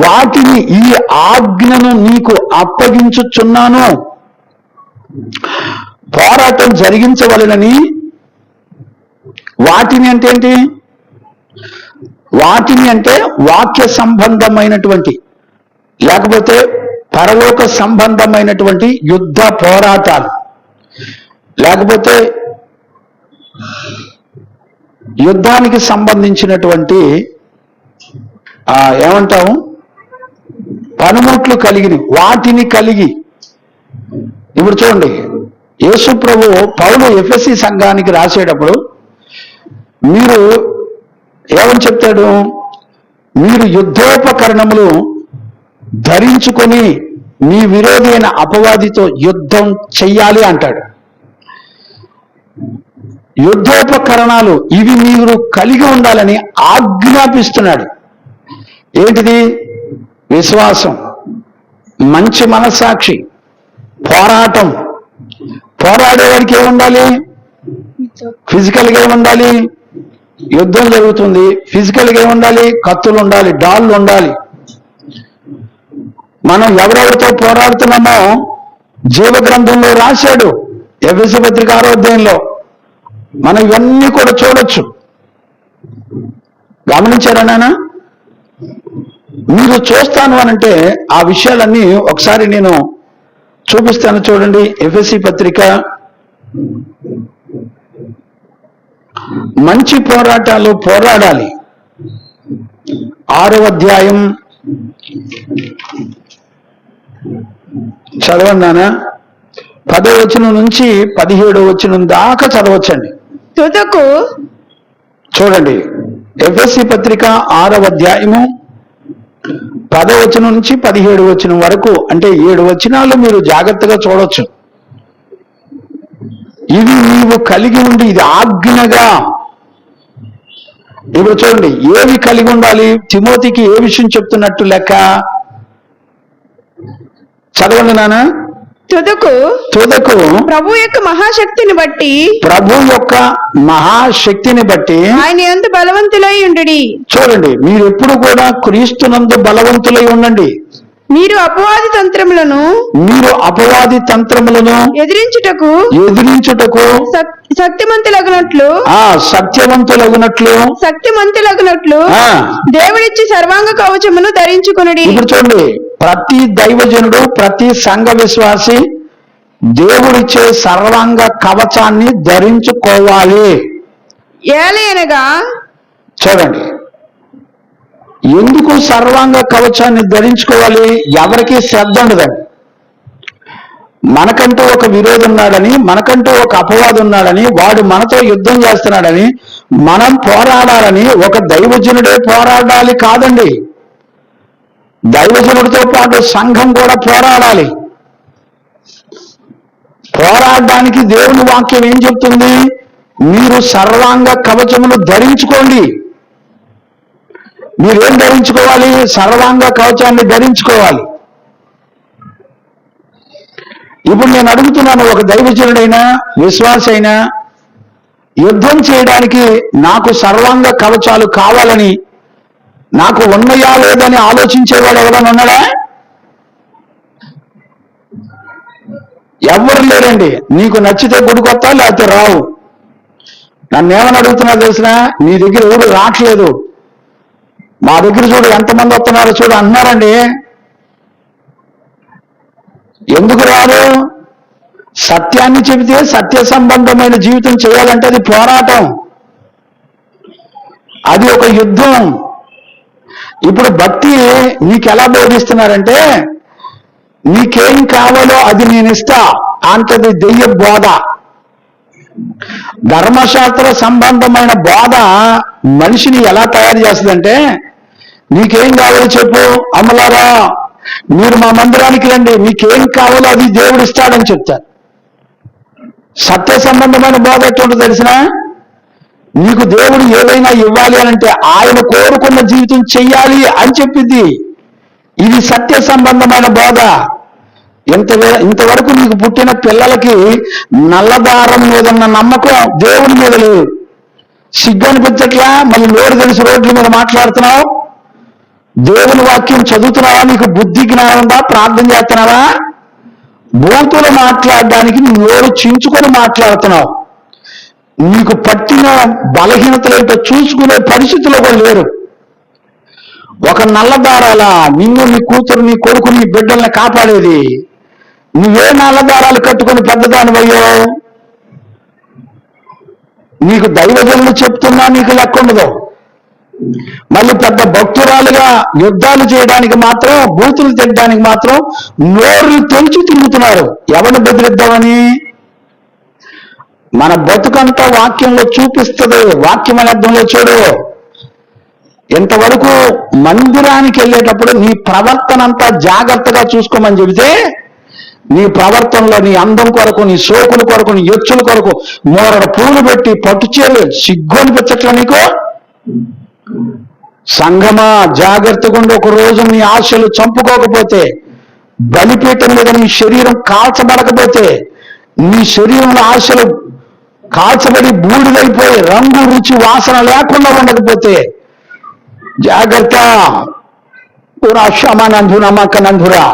Speaker 1: వాటిని ఈ ఆజ్ఞను నీకు అప్పగించుచున్నాను, పోరాటం జరిగించవలెనని. వాటిని అంటే ఏంటి? వాటిని అంటే వాక్య సంబంధమైనటువంటి లేకపోతే పరలోక సంబంధమైనటువంటి యుద్ధ పోరాటాలు, లేకపోతే యుద్ధానికి సంబంధించినటువంటి ఏమంటాము పనిముట్లు కలిగిన వాటిని కలిగి. ఇప్పుడు చూడండి, యేసు ప్రభు పౌలు ఎఫెసీ సంఘానికి రాసేటప్పుడు మీరు ఏమని చెప్తాడు? మీరు యుద్ధోపకరణములు ధరించుకొని మీ విరోధి అయిన అపవాదితో యుద్ధం చెయ్యాలి అంటాడు. యుద్ధోపకరణాలు ఇవి మీరు కలిగి ఉండాలని ఆజ్ఞాపిస్తున్నాడు. ఏంటిది? విశ్వాసం, మంచి మనస్సాక్షి, పోరాటం. పోరాడేవాడికి ఏముండాలి? ఫిజికల్గా ఏముండాలి? యుద్ధం జరుగుతుంది, ఫిజికల్గా ఏముండాలి? కత్తులు ఉండాలి, డాళ్ళు ఉండాలి. మనం ఎవరెవరితో పోరాడుతున్నామో జీవగ్రంథంలో రాశాడు, ఎఫెసీ పత్రిక 6వ అధ్యాయంలో. మనం ఇవన్నీ కూడా చూడొచ్చు. గమనించారా నాన్న? మీరు చూస్తాను అనంటే ఆ విషయాలన్నీ ఒకసారి నేను చూపిస్తాను. చూడండి, ఎఫెసీ పత్రిక మంచి పోరాటాలు పోరాడాలి. 6వ అధ్యాయం చదవండి నాన్న. 10వ వచనం నుంచి 17వ వచనం దాకా చదవచ్చండి.
Speaker 2: తుదకు
Speaker 1: చూడండి, ఎఫెసీ పత్రిక 6వ అధ్యాయము 10వ వచనం నుంచి 17వ వచనం వరకు, అంటే 7 వచనాలు మీరు జాగ్రత్తగా చూడొచ్చు. ఇవి నీవు కలిగి ఉండి, ఇది ఆజ్ఞగా. ఇప్పుడు చూడండి, ఏవి కలిగి ఉండాలి? తిమోతికి ఏ విషయం చెప్తున్నట్టు లెక్క? చదవండి నాన్న.
Speaker 2: తుదకు ప్రభు యొక్క మహాశక్తిని బట్టి ఆయన యందు బలవంతులై ఉండుడి.
Speaker 1: చూడండి, మీరు ఎప్పుడు కూడా క్రీస్తునందు బలవంతులై ఉండండి.
Speaker 2: మీరు అపవాది తంత్రములను ఎదిరించుటకు శక్తిమంతులగునట్లు దేవుడిచ్చి సర్వాంగ కవచమును ధరించుకొనుడి.
Speaker 1: ఇప్పుడు చూడండి, ప్రతి దైవజనుడు, ప్రతి సంఘ విశ్వాసి దేవుడిచ్చే సర్వాంగ కవచాన్ని ధరించుకోవాలి.
Speaker 2: ఏలయనగా
Speaker 1: చూడండి, ఎందుకు సర్వాంగ కవచాన్ని ధరించుకోవాలి? ఎవరికి శ్రద్ధ ఉండదండి. మనకంటూ ఒక విరోధి ఉన్నాడని, మనకంటూ ఒక అపవాది ఉన్నాడని, వాడు మనతో యుద్ధం చేస్తున్నాడని మనం పోరాడాలని ఒక దైవజనుడే పోరాడాలి కాదండి. దైవజనుడితో పాటు సంఘం కూడా పోరాడాలి. పోరాడడానికి దేవుని వాక్యం ఏం చెప్తుంది? మీరు సర్వాంగ కవచములు ధరించుకోండి. మీరేం ధరించుకోవాలి? సర్వాంగ కవచాన్ని ధరించుకోవాలి. ఇప్పుడు నేను అడుగుతున్నాను, ఒక దైవజనుడైనా విశ్వాసి అయినా యుద్ధం చేయడానికి నాకు సర్వాంగ కవచాలు కావాలని, నాకు ఉన్నాయా లేదని ఆలోచించేవాడు ఎవరైనా ఉన్నాడా? ఎవరు లేరండి. నీకు నచ్చితే గుడికొత్తా, లేకపోతే రావు. నన్ను ఏమని అడుగుతున్నా తెలిసిన? నీ దగ్గర ఎవరు రావట్లేదు, మా దగ్గర చూడు ఎంతమంది వస్తున్నారో చూడు అన్నారండి. ఎందుకు రాదు? సత్యాన్ని చెబితే సత్య సంబంధమైన జీవితం చేయాలంటే అది పోరాటం, అది ఒక యుద్ధం. ఇప్పుడు భక్తి నీకు ఎలా బోధిస్తున్నారంటే, నీకేం కావాలో అది నేను ఇస్తా అంటది దెయ్య బోధ. ధర్మశాస్త్ర సంబంధమైన బోధ మనిషిని ఎలా తయారు చేస్తుందంటే, నీకేం కావాలో చెప్పు అమ్మలారా, మీరు మా మందిరానికి రండి, మీకేం కావాలో అది దేవుడు ఇస్తాడని చెప్తారు. సత్య సంబంధమైన బోధ ఎట్లుంటుందో తెలిసిన, నీకు దేవుడు ఏదైనా ఇవ్వాలి అని అంటే ఆయన కోరుకున్న జీవితం చెయ్యాలి అని చెప్పింది. ఇది సత్య సంబంధమైన బోధ. ఇంతవరకు నీకు పుట్టిన పిల్లలకి నల్లదారం మీద ఉన్న నమ్మకం దేవుని మీద లేదు. సిగ్గు అనిపించట్లా? మళ్ళీ నోరు తెలిసి రోడ్ల మీద మాట్లాడుతున్నావు. దేవుని వాక్యం చదువుతున్నావా? నీకు బుద్ధి జ్ఞానం ఉందా? ప్రార్థన చేస్తున్నావా? బూతులు మాట్లాడడానికి నోరు చించుకొని మాట్లాడుతున్నావు. నీకు పట్టిన బలహీనతలు ఏంటో చూసుకునే పరిస్థితుల్లో కూడా లేరు. ఒక నల్లదారాల నిన్ను, నీ కూతురు, నీ కొడుకు, నీ బిడ్డల్ని కాపాడేది నువ్వే నల్లదారాలు కట్టుకొని పెద్దదానివయ్యో. నీకు దైవజనులు చెప్తున్నా నీకు లెక్క ఉండదు. మళ్ళీ పెద్ద భక్తురాలుగా యుద్ధాలు చేయడానికి మాత్రం, బూతులు తినడానికి మాత్రం నోర్లు తెంచి తిరుగుతున్నారు. ఎవరిని బెదిరిద్దామని? మన బతుకంతా వాక్యంలో చూపిస్తుంది. వాక్యం అనే అర్థంలో చూడు. ఇంతవరకు మందిరానికి వెళ్ళేటప్పుడు నీ ప్రవర్తన అంతా జాగ్రత్తగా చూసుకోమని చెబితే, నీ ప్రవర్తనలో నీ అందం కొరకు, నీ సోకుల కొరకు, నీ ఎచ్చుల కొరకు మోరడు పూలు పెట్టి పట్టుచేరు. సిగ్గు అనిపించట్లా నీకు? సంగమా, జాగ్రత్తగా ఉండి ఒక రోజు నీ ఆశలు చంపుకోకపోతే, బలిపీఠం మీద నీ శరీరం కాల్చబడకపోతే, నీ శరీరంలో ఆశలు కాల్చబడి బూడిదైపోయి రంగు రుచి వాసన లేకుండా ఉండకపోతే జాగ్రత్త. నమ్మకనందురా.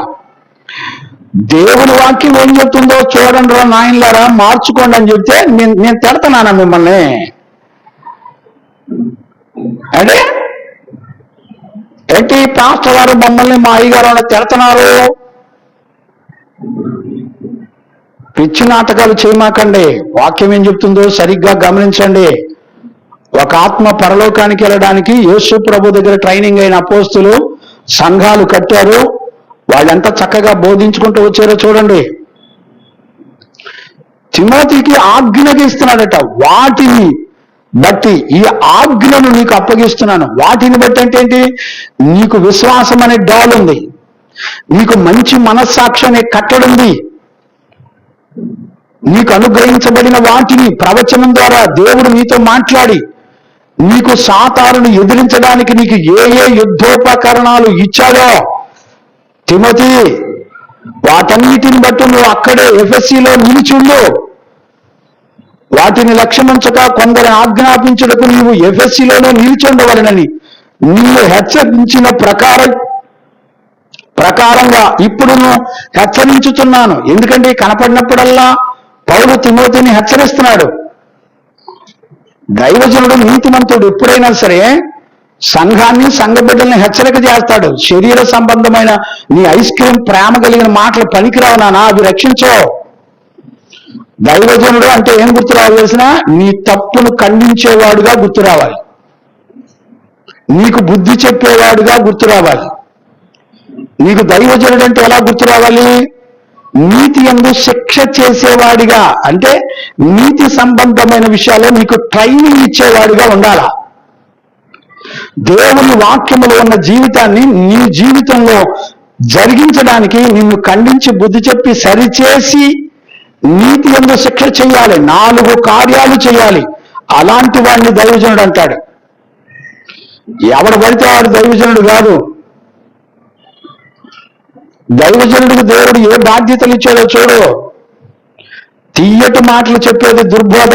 Speaker 1: దేవుని వాక్యం ఏం చెప్తుందో చూడండి రా నాయనలారా, మార్చుకోండి అని చెప్తే నేను తిడతానా మిమ్మల్ని? అంటే ఏంటి పాస్టర్ గారు మమ్మల్ని, మా అయ్యగారు తిడతారు? పిచ్చి నాటకాలు చేయమాకండి. వాక్యం ఏం చెప్తుందో సరిగ్గా గమనించండి. ఒక ఆత్మ పరలోకానికి వెళ్ళడానికి యేసు ప్రభు దగ్గర ట్రైనింగ్ అయిన అపోస్తులు సంఘాలు కట్టారు. వాళ్ళంతా చక్కగా బోధించుకుంటూ వచ్చారో చూడండి. తిమోతికి ఆజ్ఞగా ఇస్తున్నాడట. వాటిని బట్టి ఈ ఆజ్ఞను నీకు అప్పగిస్తున్నాను. వాటిని బట్టి అంటే ఏంటి? నీకు విశ్వాసం అనే డాల్ ఉంది, నీకు మంచి మనస్సాక్షి అనే కట్టడుంది, నీకు అనుగ్రహించబడిన వాటిని ప్రవచనం ద్వారా దేవుడు నీతో మాట్లాడి నీకు సాతానుని ఎదిరించడానికి నీకు ఏ ఏ యుద్ధోపకరణాలు ఇచ్చాడో తిమోతి, వాటన్నిటిని బట్టి నువ్వు అక్కడే ఎఫ్ఎస్సిలో నిలిచుండు. వాటిని లక్ష్యముంచక కొందరు ఆజ్ఞాపించుటకు నీవు ఎఫ్ఎస్సిలోనే నిలిచుండవలనని నిన్ను హెచ్చరించిన ప్రకారంగా ఇప్పుడు హెచ్చరించుతున్నాను. ఎందుకంటే కనపడినప్పుడల్లా పౌలు తిమోతిని హెచ్చరిస్తున్నాడు. దైవజనుడు నీతిమంతుడు ఎప్పుడైనా సరే సంఘాన్ని, సంఘ బిడ్డల్ని హెచ్చరిక చేస్తాడు. శరీర సంబంధమైన నీ ఐస్ క్రీమ్ ప్రేమ కలిగిన మాటలు పనికిరావు నానా, అవి రక్షించో. దైవజనుడు అంటే ఏం గుర్తు రావాల్సిన? నీ తప్పును ఖండించేవాడుగా గుర్తు రావాలి, నీకు బుద్ధి చెప్పేవాడుగా గుర్తు రావాలి. నీకు దైవజనుడు అంటే ఎలా గుర్తు రావాలి? నీతి యందు శిక్ష చేసేవాడిగా, అంటే నీతి సంబంధమైన విషయాల్లో నీకు ట్రైనింగ్ ఇచ్చేవాడిగా ఉండాలా. దేవుని వాక్యములో ఉన్న జీవితాన్ని నీ జీవితంలో జరిగించడానికి నిన్ను ఖండించి బుద్ధి చెప్పి సరిచేసి నీతి యందు శిక్ష చేయాలి. 4 కార్యాలు చేయాలి. అలాంటి వాడిని దైవజనుడు అంటాడు. ఎవడు పడితే వాడు దైవజనుడు కాదు. దైవజనుడికి దేవుడు ఏ బాధ్యతలు ఇచ్చాడో చూడు. తీయటి మాటలు చెప్పేది దుర్బోధ.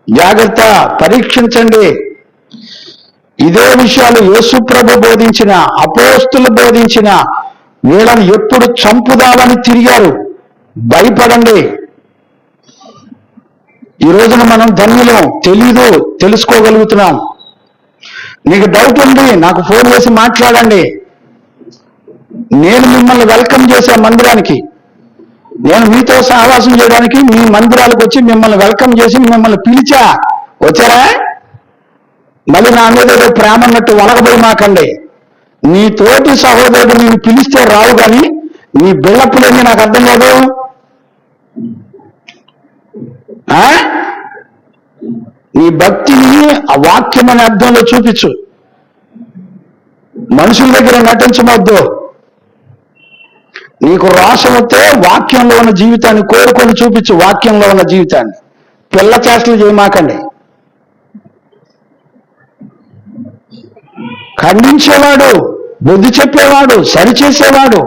Speaker 1: జాగ్రత్త, పరీక్షించండి. ఇదే విషయాలు యేసు ప్రభు బోధించిన, అపోస్తులు బోధించిన, వీళ్ళని ఎప్పుడు చంపుదామని తిరిగారు. భయపడండి. ఈ రోజున మనం ధన్యులం. తెలీదు, తెలుసుకోగలుగుతున్నాం. నీకు డౌట్ ఉంది, నాకు ఫోన్ చేసి మాట్లాడండి. నేను మిమ్మల్ని వెల్కమ్ చేసే మందిరానికి, నేను మీతో సహవాసం చేయడానికి మీ మందిరాలకు వచ్చి మిమ్మల్ని వెల్కమ్ చేసి మిమ్మల్ని పిలిచా. వచ్చారా? మళ్ళీ నా మీద ఏదో ప్రేమ అన్నట్టు వలగబోయి మాకండి. నీ తోటి సహోదరుడు నేను పిలిస్తే రావు, కానీ నీ బిళ్ళప్పులేంది నాకు అర్థం లేదు. నీ భక్తిని ఆ వాక్యం అనే అర్థంలో చూపించు. మనుషుల దగ్గర నటించమొద్దు. నీ నీకు రోషం వస్తే వాక్యంలో ఉన్న జీవితాన్ని కోరుకొని చూపించు. వాక్యంలో ఉన్న జీవితాన్ని పిల్ల చేష్టలు చేయమాకండి. ఖండించేవాడు, బుద్ధి చెప్పేవాడు, సరిచేసేవాడు.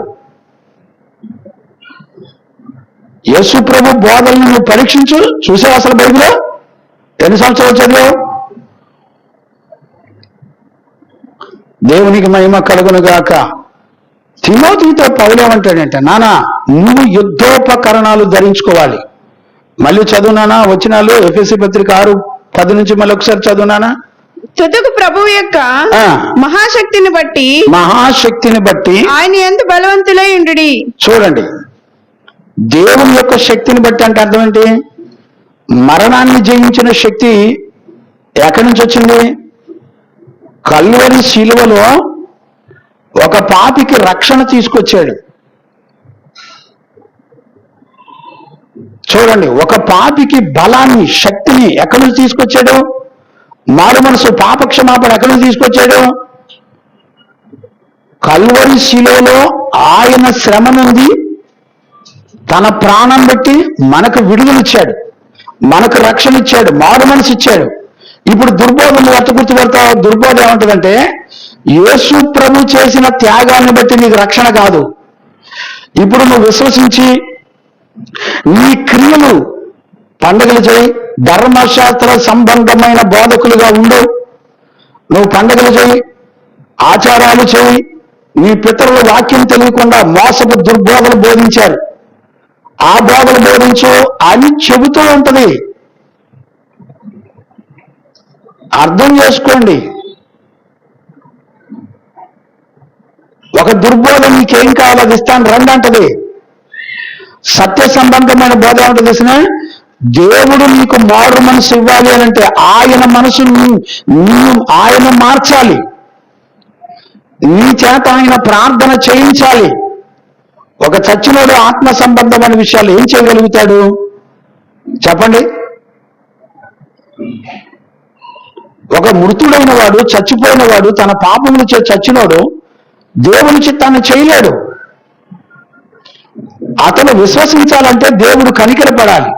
Speaker 1: యేసు ప్రభు బోధనను నువ్వు పరీక్షించు. చూసావు అసలు బైబిల్లో ఎన్ని సంవత్సరాలు చదివావు? దేవునికి మహిమ కలుగును గాక. తిమోతితో పౌలు ఏమంటాడంటే, నానా నువ్వు యుద్ధోపకరణాలు ధరించుకోవాలి. మళ్ళీ చదువునానా వచనాలు, ఎఫెసీ పత్రిక 6:10 నుంచి మళ్ళీ ఒకసారి చదువునానా.
Speaker 2: తుదకు ప్రభువు యొక్క మహాశక్తిని బట్టి ఆయన యందు బలవంతులై ఉండుడి.
Speaker 1: చూడండి, దేవుని యొక్క శక్తిని బట్టి అంటే అర్థం ఏంటి? మరణాన్ని జయించిన శక్తి ఎక్కడి నుంచి వచ్చింది? కల్వరి శిలువలో ఒక పాపికి రక్షణ తీసుకొచ్చాడు. చూడండి, ఒక పాపికి బలాన్ని, శక్తిని ఎక్కడి నుంచి తీసుకొచ్చాడు? మారు మనసు, పాపక్షమాపణ ఎక్కడి నుంచి తీసుకొచ్చాడు? కల్వరి శిలువలో ఆయన శ్రమ నుండి తన ప్రాణం పెట్టి మనకు విడుదలిచ్చాడు, మనకు రక్షణ ఇచ్చాడు, మారు మనసు ఇచ్చాడు. ఇప్పుడు దుర్బోధను ఎట్ట గుర్తుపడతావు? దుర్బోధ ఏమంటుందంటే, యేసు ప్రభు చేసిన త్యాగాన్ని బట్టి నీకు రక్షణ కాదు. ఇప్పుడు నువ్వు విశ్వసించి నీ క్రియలు, పండుగలు చేయి, ధర్మశాస్త్ర సంబంధమైన బోధకులుగా ఉండు. నువ్వు పండుగలు చేయి, ఆచారాలు చేయి. నీ పితరుల వాక్యం తెలియకుండా మోసపు దుర్బోధలు బోధించారు, ఆ బోధలు బోధించు అని చెబుతూ ఉంటది. అర్థం చేసుకోండి. ఒక దుర్బోధ నీకేం కావాలో అది ఇస్తాను రండి అంటది. సత్య సంబంధమైన బోధ ఏమంటది తెలిసిన? దేవుడు నీకు మారు మనసు ఇవ్వాలి అని అంటే ఆయన మనసును ఆయన మార్చాలి, నీ చేత ఆయన ప్రార్థన చేయించాలి. ఒక చచ్చినోడు ఆత్మ సంబంధమైన విషయాలు ఏం చేయగలుగుతాడు చెప్పండి? ఒక మృతుడైన వాడు, చచ్చిపోయిన వాడు, తన పాపములు చచ్చినోడు దేవుని చిత్తాన్ని చేయలేడు. అతను విశ్వసించాలంటే దేవుడు కనికరపడాలి,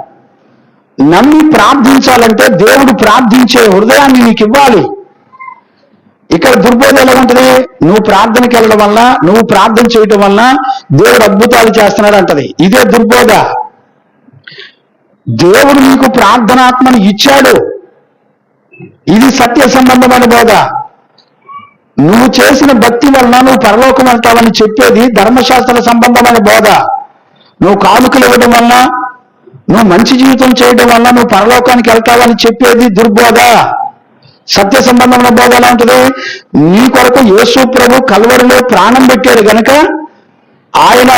Speaker 1: నమ్మి ప్రార్థించాలంటే దేవుడు ప్రార్థించే హృదయాన్ని నీకు ఇవ్వాలి. ఇక్కడ దుర్బోధ ఎలా ఉంటుంది? నువ్వు ప్రార్థనకి వెళ్ళడం వల్ల, నువ్వు ప్రార్థన చేయటం వల్ల దేవుడు అద్భుతాలు చేస్తున్నాడు అంటది. ఇదే దుర్బోధ. దేవుడు నీకు ప్రార్థనాత్మను ఇచ్చాడు, ఇది సత్య సంబంధమైన బోధ. నువ్వు చేసిన భక్తి వలన నువ్వు పరలోకం వెళ్తావని చెప్పేది ధర్మశాస్త్ర సంబంధమైన బోధ. నువ్వు కానుకలు ఇవ్వడం వల్ల, నువ్వు మంచి జీవితం చేయడం వల్ల నువ్వు పరలోకానికి వెళ్తావని చెప్పేది దుర్బోధ. సత్య సంబంధమైన బోధ ఎలా ఉంటుంది? నీ కొరకు యేసు ప్రభు కల్వరిలో ప్రాణం పెట్టాడు గనక ఆయన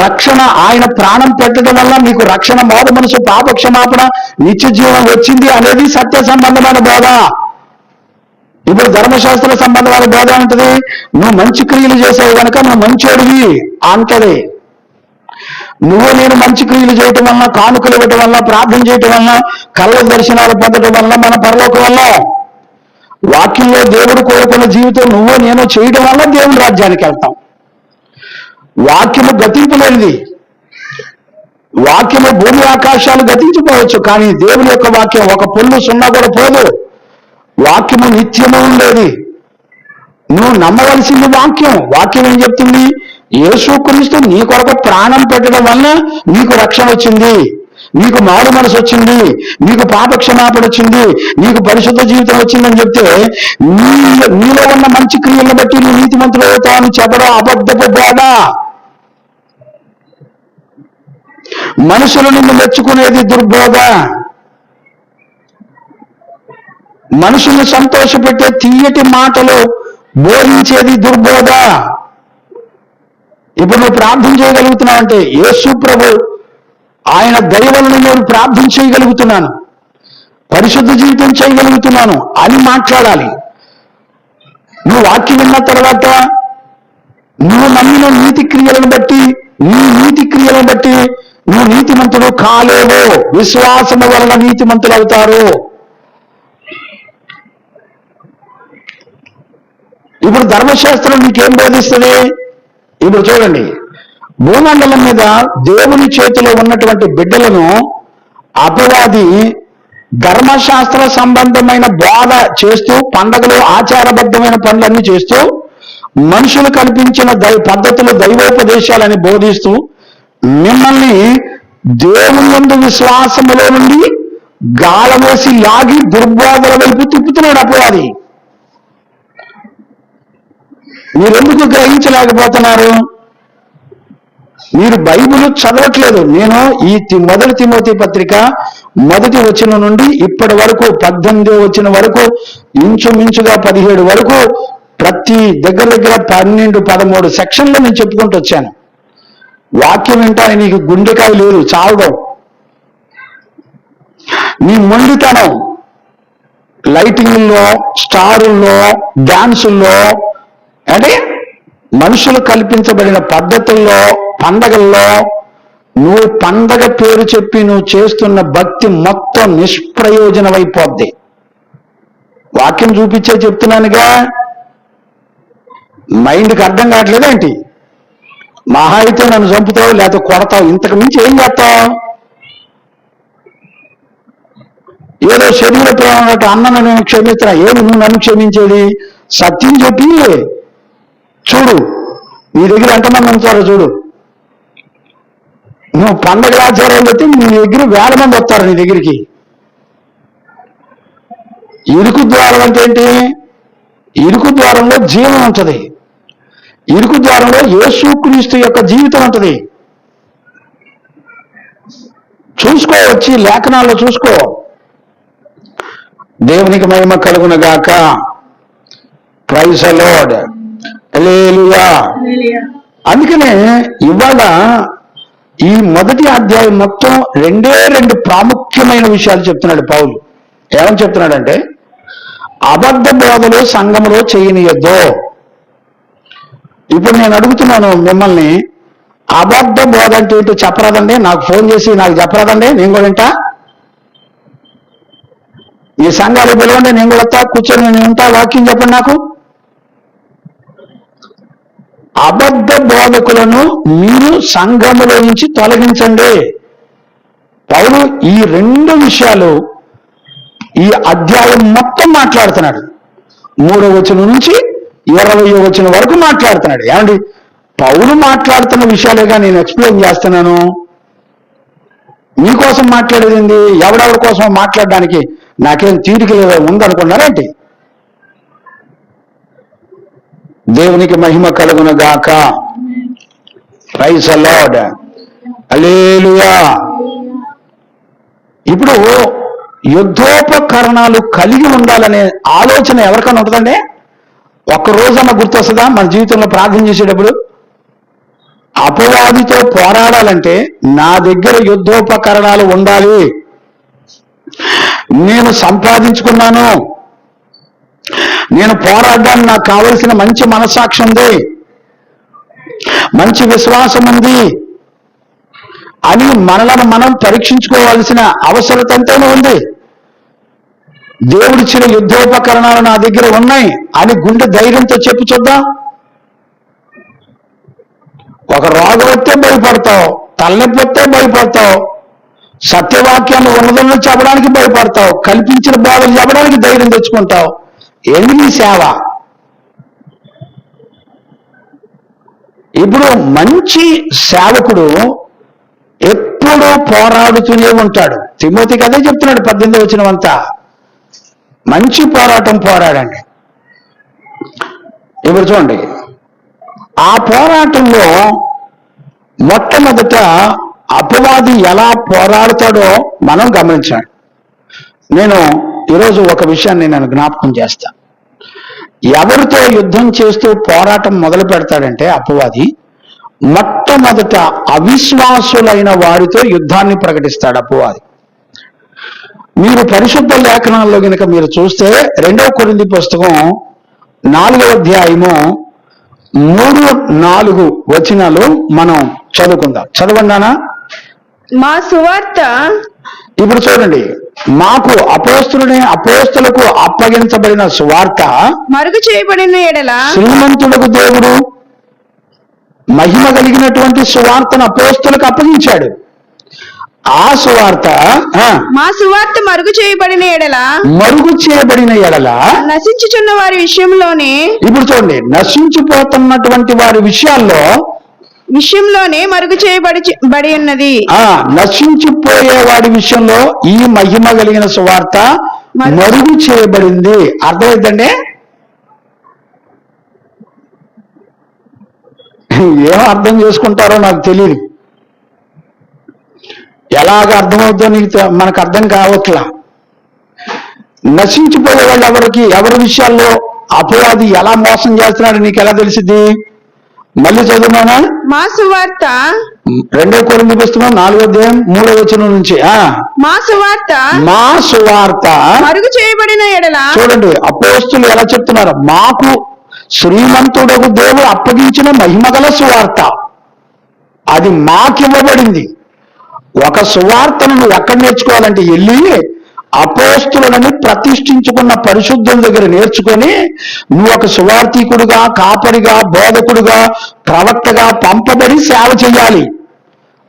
Speaker 1: రక్షణ, ఆయన ప్రాణం పెట్టడం వల్ల నీకు రక్షణ, మారు మనసు, పాప క్షమాపణ, నిత్య జీవం వచ్చింది అనేది సత్య సంబంధమైన బోధ. ఇప్పుడు ధర్మశాస్త్ర సంబంధమైన బోధ ఉంటుంది, నువ్వు మంచి క్రియలు చేసావు కనుక నువ్వు మంచోడివి అంటది. నువ్వు నేను మంచి క్రియలు చేయటం వల్ల, కానుకలు ఇవ్వటం వల్ల, ప్రార్థన చేయటం వల్ల, కళ్ళ దర్శనాలు పొందడం వల్ల మన పరలోకం వల్ల, వాక్యంలో దేవుడు కోరుకున్న జీవితం నువ్వు నేను చేయడం వల్ల దేవుని రాజ్యానికి వెళ్తాం. వాక్యము గతింపులేనిది. వాక్యము భూమి ఆకాశాలు గతించిపోవచ్చు, కానీ దేవుని యొక్క వాక్యం ఒక పొల్లు సున్నా కూడా పోదు. వాక్యము నిత్యము ఉండేది. నువ్వు నమ్మవలసింది వాక్యం. వాక్యం ఏం చెప్తుంది? యేసుక్రీస్తు నీ కొరకు ప్రాణం పెట్టడం వల్ల నీకు రక్షణ వచ్చింది, నీకు మారు మనసు వచ్చింది, నీకు పాప క్షమాపణ వచ్చింది, నీకు పరిశుద్ధ జీవితం వచ్చిందని చెప్తే నీలో ఉన్న మంచి క్రియలను బట్టి నీ నీతిమంతులు అవుతావని చెప్పడం అబద్ధపు బోధ. మనుషులు నిన్ను మెచ్చుకునేది దుర్బోధ. మనుషుల్ని సంతోషపెట్టే తీయటి మాటలు బోధించేది దుర్బోధ. ఇప్పుడు నువ్వు ప్రార్థన చేయగలుగుతున్నావంటే యేసు ప్రభు ఆయన దయ వలన నేను ప్రార్థన చేయగలుగుతున్నాను, పరిశుద్ధ జీవితం చేయగలుగుతున్నాను అని మాట్లాడాలి. నువ్వు వాక్యం విన్న తర్వాత నువ్వు నమ్మిన నీతి క్రియలను బట్టి, నీ నీతి క్రియలను బట్టి నువ్వు నీతిమంతుడు కాలేవు. విశ్వాసము వలన నీతిమంతులు అవుతారు. ఇప్పుడు ధర్మశాస్త్రం నీకేం బోధిస్తుంది? ఇప్పుడు చూడండి, భూమండలం మీద దేవుని చేతిలో ఉన్నటువంటి బిడ్డలను అపవాది ధర్మశాస్త్ర సంబంధమైన బోధ చేస్తూ, పండగలు ఆచారబద్ధమైన పనులన్నీ చేస్తూ, మనుషులు కల్పించిన పద్ధతులు దైవోపదేశాలని బోధిస్తూ మిమ్మల్ని దేవుని యందు విశ్వాసములో నుండి గాలవేసి లాగి దుర్బోధల వైపు తిప్పుతున్నాడు అపవాది. మీరెందుకు గ్రహించలేకపోతున్నారు? మీరు బైబిల్ చదవట్లేదు. నేను ఈ మొదటి తిమోతి పత్రిక 1వ వచనం నుండి ఇప్పటి వరకు 18వ వచనం వరకు ఇంచుమించుగా 17 వరకు ప్రతి దగ్గర 12-13 సెక్షన్లు నేను చెప్పుకుంటూ వచ్చాను. వాక్యం వింటాను, నీకు గుండెకాయ లేదు, చావడం. నీ మొండితనం లైటింగ్లో, స్టారుల్లో, డాన్సుల్లో, అంటే మనుషులు కల్పించబడిన పద్ధతుల్లో, పండగల్లో నువ్వు పండగ పేరు చెప్పి నువ్వు చేస్తున్న భక్తి మొత్తం నిష్ప్రయోజనమైపోద్ది. వాక్యం చూపించే చెప్తున్నానుగా, మైండ్కి అర్థం కావట్లేదేంటి? మహా అయితే నన్ను చంపుతావు, లేకపోతే కొడతావు, ఇంతకు మించి ఏం చేస్తావు? ఏదో శరీర ప్రేమ అన్నను నేను క్షమిస్తున్నా. ఏమి నువ్వు నన్ను క్షమించేది? సత్యం చెప్పి చూడు, నీ దగ్గర ఎంతమంది ఉంటారో చూడు. నువ్వు పండగ ఆచారాలు పెట్టి నీ దగ్గర 1000 మంది వస్తారు నీ దగ్గరికి. ఇరుకు ద్వారం అంటే ఏంటి? ఇరుకు ద్వారంలో జీవం ఉంటుంది. ఇరుకు ద్వారంలో యేసుక్రీస్తు యొక్క జీవితం ఉంటుంది. చూసుకో, వచ్చి లేఖనాల్లో చూసుకో. దేవునికి మహిమ కలుగునగాక. Praise the Lord. హల్లెలూయా. అందుకనే ఇవాళ ఈ మొదటి అధ్యాయం మొత్తం 2 ప్రాముఖ్యమైన విషయాలు చెప్తున్నాడు పౌలు. ఏమని చెప్తున్నాడంటే, అబద్ధ బోధలు సంఘములో చేయనీయద్దు. ఇప్పుడు నేను అడుగుతున్నాను మిమ్మల్ని, అబద్ధ బోధ అంటే ఏంటో చెప్పరాదండి? నాకు ఫోన్ చేసి నాకు చెప్పరాదండి? నేను కూడా వింటా. ఈ సంఘాలు పిలవండి, నేను కూడా వస్తా, కూర్చొని నేను ఉంటా. వాక్యం చెప్పండి నాకు. అబద్ధ బోధకులను మీరు సంఘములో నుంచి తొలగించండి. పౌలు ఈ 2 విషయాలు ఈ అధ్యాయం మొత్తం మాట్లాడుతున్నాడు. 3వ వచనం నుంచి 20వ వచనం వరకు మాట్లాడుతున్నాడు. ఏమండి, పౌలు మాట్లాడుతున్న విషయాలేగా నేను ఎక్స్ప్లెయిన్ చేస్తున్నాను. మీకోసం మాట్లాడేది ఎవడెవరి కోసం మాట్లాడడానికి నాకేం తీరిక ఉందనుకున్నారేంటి? దేవునికి మహిమ కలుగునగాక. Praise the Lord. హల్లెలూయా. ఇప్పుడు యుద్ధోపకరణాలు కలిగి ఉండాలనే ఆలోచన ఎవరికైనా ఉంటుందండి? ఒక్కరోజన్నా గుర్తొస్తుందా మన జీవితంలో ప్రార్థన చేసేటప్పుడు? అపవాదితో పోరాడాలంటే నా దగ్గర యుద్ధోపకరణాలు ఉండాలి. నేను సంపాదించుకున్నాను, నేను పోరాడడానికి నాకు కావలసిన మంచి మనస్సాక్షి ఉంది, మంచి విశ్వాసం ఉంది అని మనలను మనం పరీక్షించుకోవాల్సిన అవసరత ఎంతైనా ఉంది. దేవుడిచ్చిన యుద్ధోపకరణాలు నా దగ్గర ఉన్నాయి అని గుండె ధైర్యంతో చెప్పి చూద్దాం. ఒక రోగం వస్తే భయపడతావు, తలనొప్పి వస్తే భయపడతావు, సత్యవాక్యాన్ని ఉన్నదన్న చెప్పడానికి భయపడతావు, కల్పించిన బాధలు చెప్పడానికి ధైర్యం తెచ్చుకుంటావు. ఏంది నీ సేవ? ఇప్పుడు మంచి సేవకుడు ఎప్పుడూ పోరాడుతూనే ఉంటాడు. తిమోతికి అదే చెప్తున్నాడు 18వ వచనమంతా. మంచి పోరాటం పోరాడండి. ఇప్పుడు చూడండి, ఆ పోరాటంలో మొట్టమొదట అపవాది ఎలా పోరాడతాడో మనం గమనించాలి. నేను ఈరోజు ఒక విషయాన్ని నేను జ్ఞాపకం చేస్తా. ఎవరితో యుద్ధం చేస్తూ పోరాటం మొదలు పెడతాడంటే అపవాది మొట్టమొదట అవిశ్వాసులైన వారితో యుద్ధాన్ని ప్రకటిస్తాడు అపవాది. మీరు పరిశుద్ధ లేఖనాల్లో కనుక మీరు చూస్తే 2వ కొరింథీ పుస్తకం 4వ అధ్యాయము 3-4 వచనాలు మనం చదువుకుందాం. చదవండానా?
Speaker 2: మా సువార్త
Speaker 1: ఇప్పుడు చూడండి, మాకు అపోస్తులకు అప్పగించబడిన సువార్త
Speaker 2: మరుగు చేయబడిన ఎడల
Speaker 1: శ్రీమంతుడకు దేవుడు మహిమ కలిగినటువంటి సువార్తను అపోస్తలకు అప్పగించాడు. ఆ సువార్త
Speaker 2: మా సువార్త మరుగు చేయబడిన ఎడల నశించుచున్న వారి విషయంలోనే,
Speaker 1: ఇప్పుడు చూడండి, నశించిపోతున్నటువంటి వారి విషయంలోనే మరుగు చేయబడి ఉన్నది. నశించిపోయే వాడి విషయంలో ఈ మహిమ కలిగిన సువార్త మరుగు చేయబడింది. అర్థమైందండి? ఏం అర్థం చేసుకుంటారో నాకు తెలియదు. ఎలాగ అర్థమవుతుందో మనకు అర్థం కావట్లా. నశించిపోయే వాళ్ళు ఎవరి విషయాల్లో అపవాది ఎలా మోసం చేస్తున్నాడు నీకు ఎలా తెలిసింది? మళ్ళీ చదువునా?
Speaker 2: మా సువార్త
Speaker 1: 2 కొరింథీ పుస్తకం 4:3 నుంచి మా సువార్త
Speaker 2: మరుగు చేయబడిన ఎడల.
Speaker 1: చూడండి అపోస్తులు ఎలా చెప్తున్నారు, మాకు శ్రీమంతుడకు దేవుడు అప్పగించిన మహిమగల సువార్త అది మాకివ్వబడింది. ఒక సువార్తను నువ్వు ఎక్కడ నేర్చుకోవాలంటే వెళ్ళి అపోస్తులను ప్రతిష్ఠించుకున్న పరిశుద్ధుల దగ్గర నేర్చుకొని నువ్వు ఒక సువార్థికుడుగా, కాపరిగా, బోధకుడుగా, ప్రవక్తగా పంపబడి సేవ చేయాలి.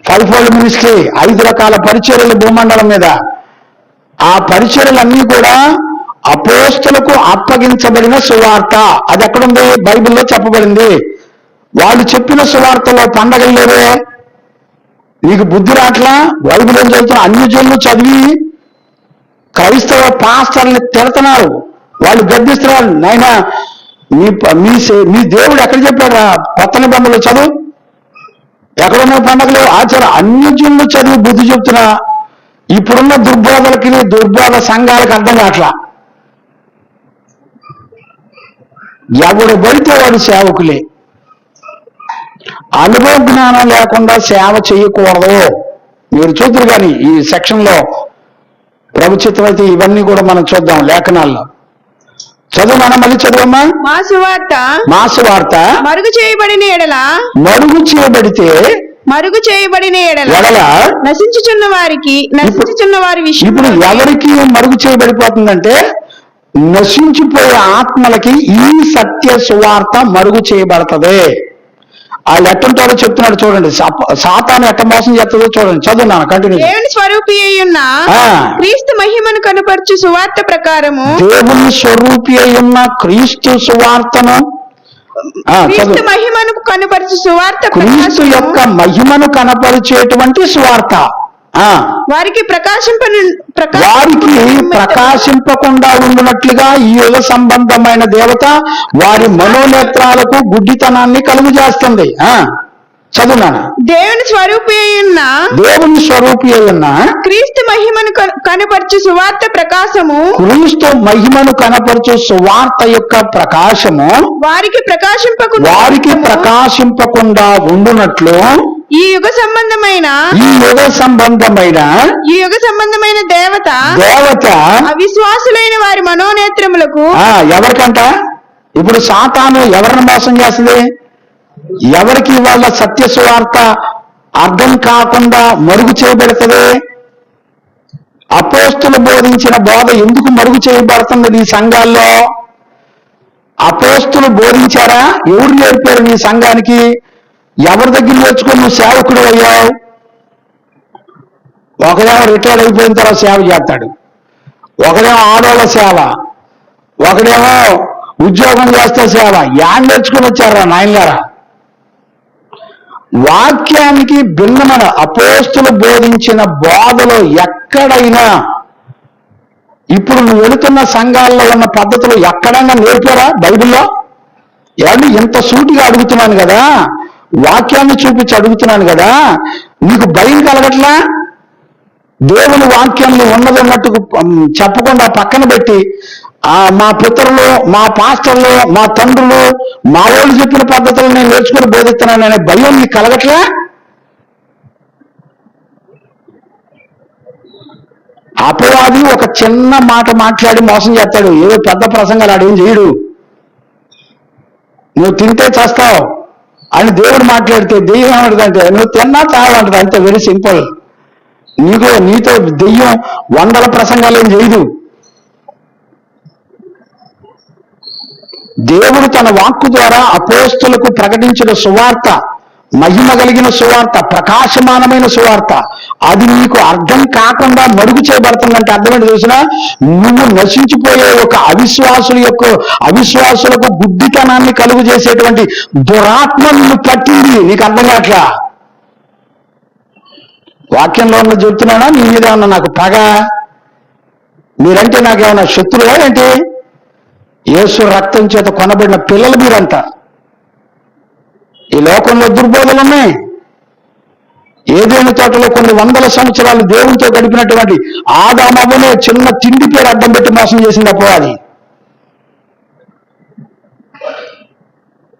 Speaker 1: 5-fold మినిస్ట్రీ, 5 రకాల పరిచర్యలు భూమండలం మీద. ఆ పరిచర్యలన్నీ కూడా అపోస్తులకు అప్పగించబడిన సువార్త. అది ఎక్కడుంది? బైబిల్లో చెప్పబడింది. వాళ్ళు చెప్పిన సువార్తలో పండగలు లేవే. నీకు బుద్ధి రాట్లా? బైబిల్ ఏం చదువుతున్నా? అన్ని జనులు చదివి క్రైస్తవ పాస్టర్ని తిడుతున్నారు, వాళ్ళు గద్దిస్తున్నారు. నాయనా మీ దేవుడు ఎక్కడ చెప్పారా? కొత్త నిబంధనలు చదువు, ఎక్కడున్న పండగలు ఆచారం. అన్ని జనులు చదివి బుద్ధి చెప్తున్నా ఇప్పుడున్న దుర్బోధ సంఘాలకు అర్థం కావట్లా. ఎవడు పడితే వాడు సేవకులే. అనుభవ జ్ఞానం లేకుండా సేవ చేయకూడదు. మీరు చూద్దరు కానీ ఈ సెక్షన్లో ప్రభుత్వం అయితే ఇవన్నీ కూడా మనం చూద్దాం లేఖనాల్లో. చదువు మళ్ళీ చదువమ్మా. మా సువార్త
Speaker 2: మరుగు చేయబడిన ఎడల, మరుగు చేయబడిన ఎడల నశించుచున్న వారి విషయం.
Speaker 1: ఇప్పుడు ఎవరికి మరుగు చేయబడిపోతుందంటే నశించిపోయే ఆత్మలకి ఈ సత్య సువార్త మరుగు చేయబడుతుంది. వాళ్ళు ఎట్టుంటారో చెప్తున్నాడు చూడండి. సాతాను ఎట్ట మోసం చేస్తుందో చూడండి. చదువున్నాను, కంటిన్యూ.
Speaker 2: దేవుని స్వరూపి అయ్యున్న క్రీస్తు మహిమను కనపరచు సువార్త ప్రకారము,
Speaker 1: దేవుని స్వరూపి అయ్యున్న క్రీస్తు సువార్తను,
Speaker 2: క్రీస్తు మహిమను కనపరచు సువార్త,
Speaker 1: క్రీస్తు యొక్క మహిమను కనపరిచేటువంటి సువార్త
Speaker 2: వారికి
Speaker 1: ప్రకాశింపకుండా ఉండునట్లుగా ఈ యుగ సంబంధమైన దేవత వారి మనోనేత్రాలకు గుడ్డితనాన్ని కలుగు చేస్తుంది. చదువునాను.
Speaker 2: దేవుని స్వరూపి
Speaker 1: అయ్యున్న
Speaker 2: క్రీస్తు మహిమను కనపరచు సువార్త ప్రకాశము,
Speaker 1: క్రీస్తు మహిమను కనపరచు సువార్త యొక్క ప్రకాశము
Speaker 2: వారికి
Speaker 1: ప్రకాశింపకుండా ఉండునట్లు
Speaker 2: ఈ యుగ సంబంధమైన దేవత అవిశ్వాసులైన వారి మనోనేత్రములకు.
Speaker 1: ఎవరికంట? ఇప్పుడు సాతాను ఎవరిని మోసం చేస్తుంది? ఎవరికి వాళ్ళ సత్య సువార్త అర్థం కాకుండా మరుగు చేయబడుతుంది? అపోస్తులు బోధించిన బోధ ఎందుకు మరుగు చేయబడుతుంది ఈ సంఘాల్లో? అపోస్తులు బోధించారా? ఎవరు నేర్పారు నీ సంఘానికి? ఎవరి దగ్గర నేర్చుకొని నువ్వు సేవకుడు అయ్యావు? ఒకడేమో రిటైర్డ్ అయిపోయిన తర్వాత సేవ చేస్తాడు, ఒకడేమో ఆడవాళ్ళ సేవ, ఒకడేమో ఉద్యోగం చేస్తే సేవ. యాడ్ నేర్చుకుని వచ్చారా నాయనగారా? వాక్యానికి భిన్నమైన అపోస్తులు బోధించిన బోధలో ఎక్కడైనా ఇప్పుడు నువ్వు వెళుతున్న సంఘాల్లో ఉన్న పద్ధతులు ఎక్కడైనా నేర్పారా బైబిల్లో? ఏమంటే ఇంత సూటిగా అడుగుతున్నాను కదా, వాక్యాన్ని చూపించి అడుగుతున్నాను కదా, నీకు భయం కలగట్లా? దేవుని వాక్యాన్ని ఉన్నదన్నట్టు చెప్పకుండా పక్కన పెట్టి మా పితరులు, మా పాస్టర్లు, మా తండ్రులు, మా వాళ్ళు చెప్పిన పద్ధతులు నేను నేర్చుకుని బోధిస్తున్నాననే భయం నీకు కలగట్లా? అపవాది ఒక చిన్న మాట మాట్లాడి మోసం చేస్తాడు. ఏదో పెద్ద ప్రసంగాలు ఆడేం చేయడు. నువ్వు తింటే చేస్తావు అని దేవుడు మాట్లాడితే దెయ్యం ఏమంటుందంటే నువ్వు తిన్నా చాలంటది. అంతే, వెరీ సింపుల్. నీతో దెయ్యం 100 ప్రసంగాలు ఏం చేయదు. దేవుడు తన వాక్కు ద్వారా అపోస్తులకు ప్రకటించిన సువార్త మహిమ కలిగిన సువార్త, ప్రకాశమానమైన సువార్త, అది నీకు అర్థం కాకుండా మరుగు చేయబడుతుందంటే అర్థమేంటి చూసినా, నువ్వు నశించిపోయే ఒక అవిశ్వాసులకు గుడ్డితనాన్ని కలుగు చేసేటువంటి దురాత్మ నిన్ను పట్టింది. నీకు అర్థం కావట్లా? వాక్యంలో ఉన్న చెప్తున్నానా, నీ మీద ఉన్న నాకు పగ, మీరంటే నాకేమన్నా శత్రువా ఏంటి? యేసు రక్తం చేత కొనబడిన పిల్లలు మీరంతా. ఈ లోకంలో దుర్బోధలు ఉన్నాయి. ఏదైనా తోటలో కొన్ని వందల సంవత్సరాలు దేవునితో గడిపినటువంటి ఆదామవ్వనే చిన్న తిండి పేరు అడ్డం పెట్టి మోసం చేసింది అపవాది.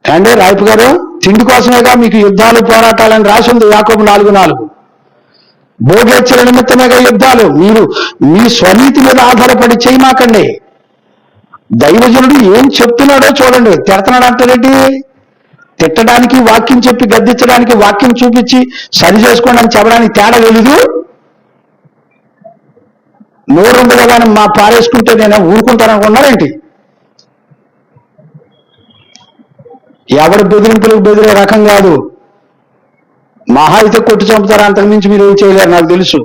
Speaker 1: అంటే రాయపు గారు, తిండి కోసమేగా మీకు యుద్ధాలు పోరాటాలని రాసింది యాకోబు 4:4. భోగేచ్ఛల నిమిత్తమేగా యుద్ధాలు. మీరు మీ స్వనీతి మీద ఆధారపడి చేయమాకండి. దైవజనుడు ఏం చెప్తున్నాడో చూడండి. తిడుతున్నాడు అంటారేంటి? తిట్టడానికి వాక్యం చెప్పి గద్దించడానికి వాక్యం చూపించి సరి చేసుకోండి అని చెప్పడానికి తేడా తెలీదు. నోరుండగా కానీ మా పారేసుకుంటే నేను ఊరుకుంటాననుకున్నారేంటి? ఎవరి బెదిరింపులకు బెదిరే రకం కాదు. మహా అయితే కొట్టి చంపుతారు, అంతకుమించి మీరు ఏం చేయలేరు నాకు తెలుసు.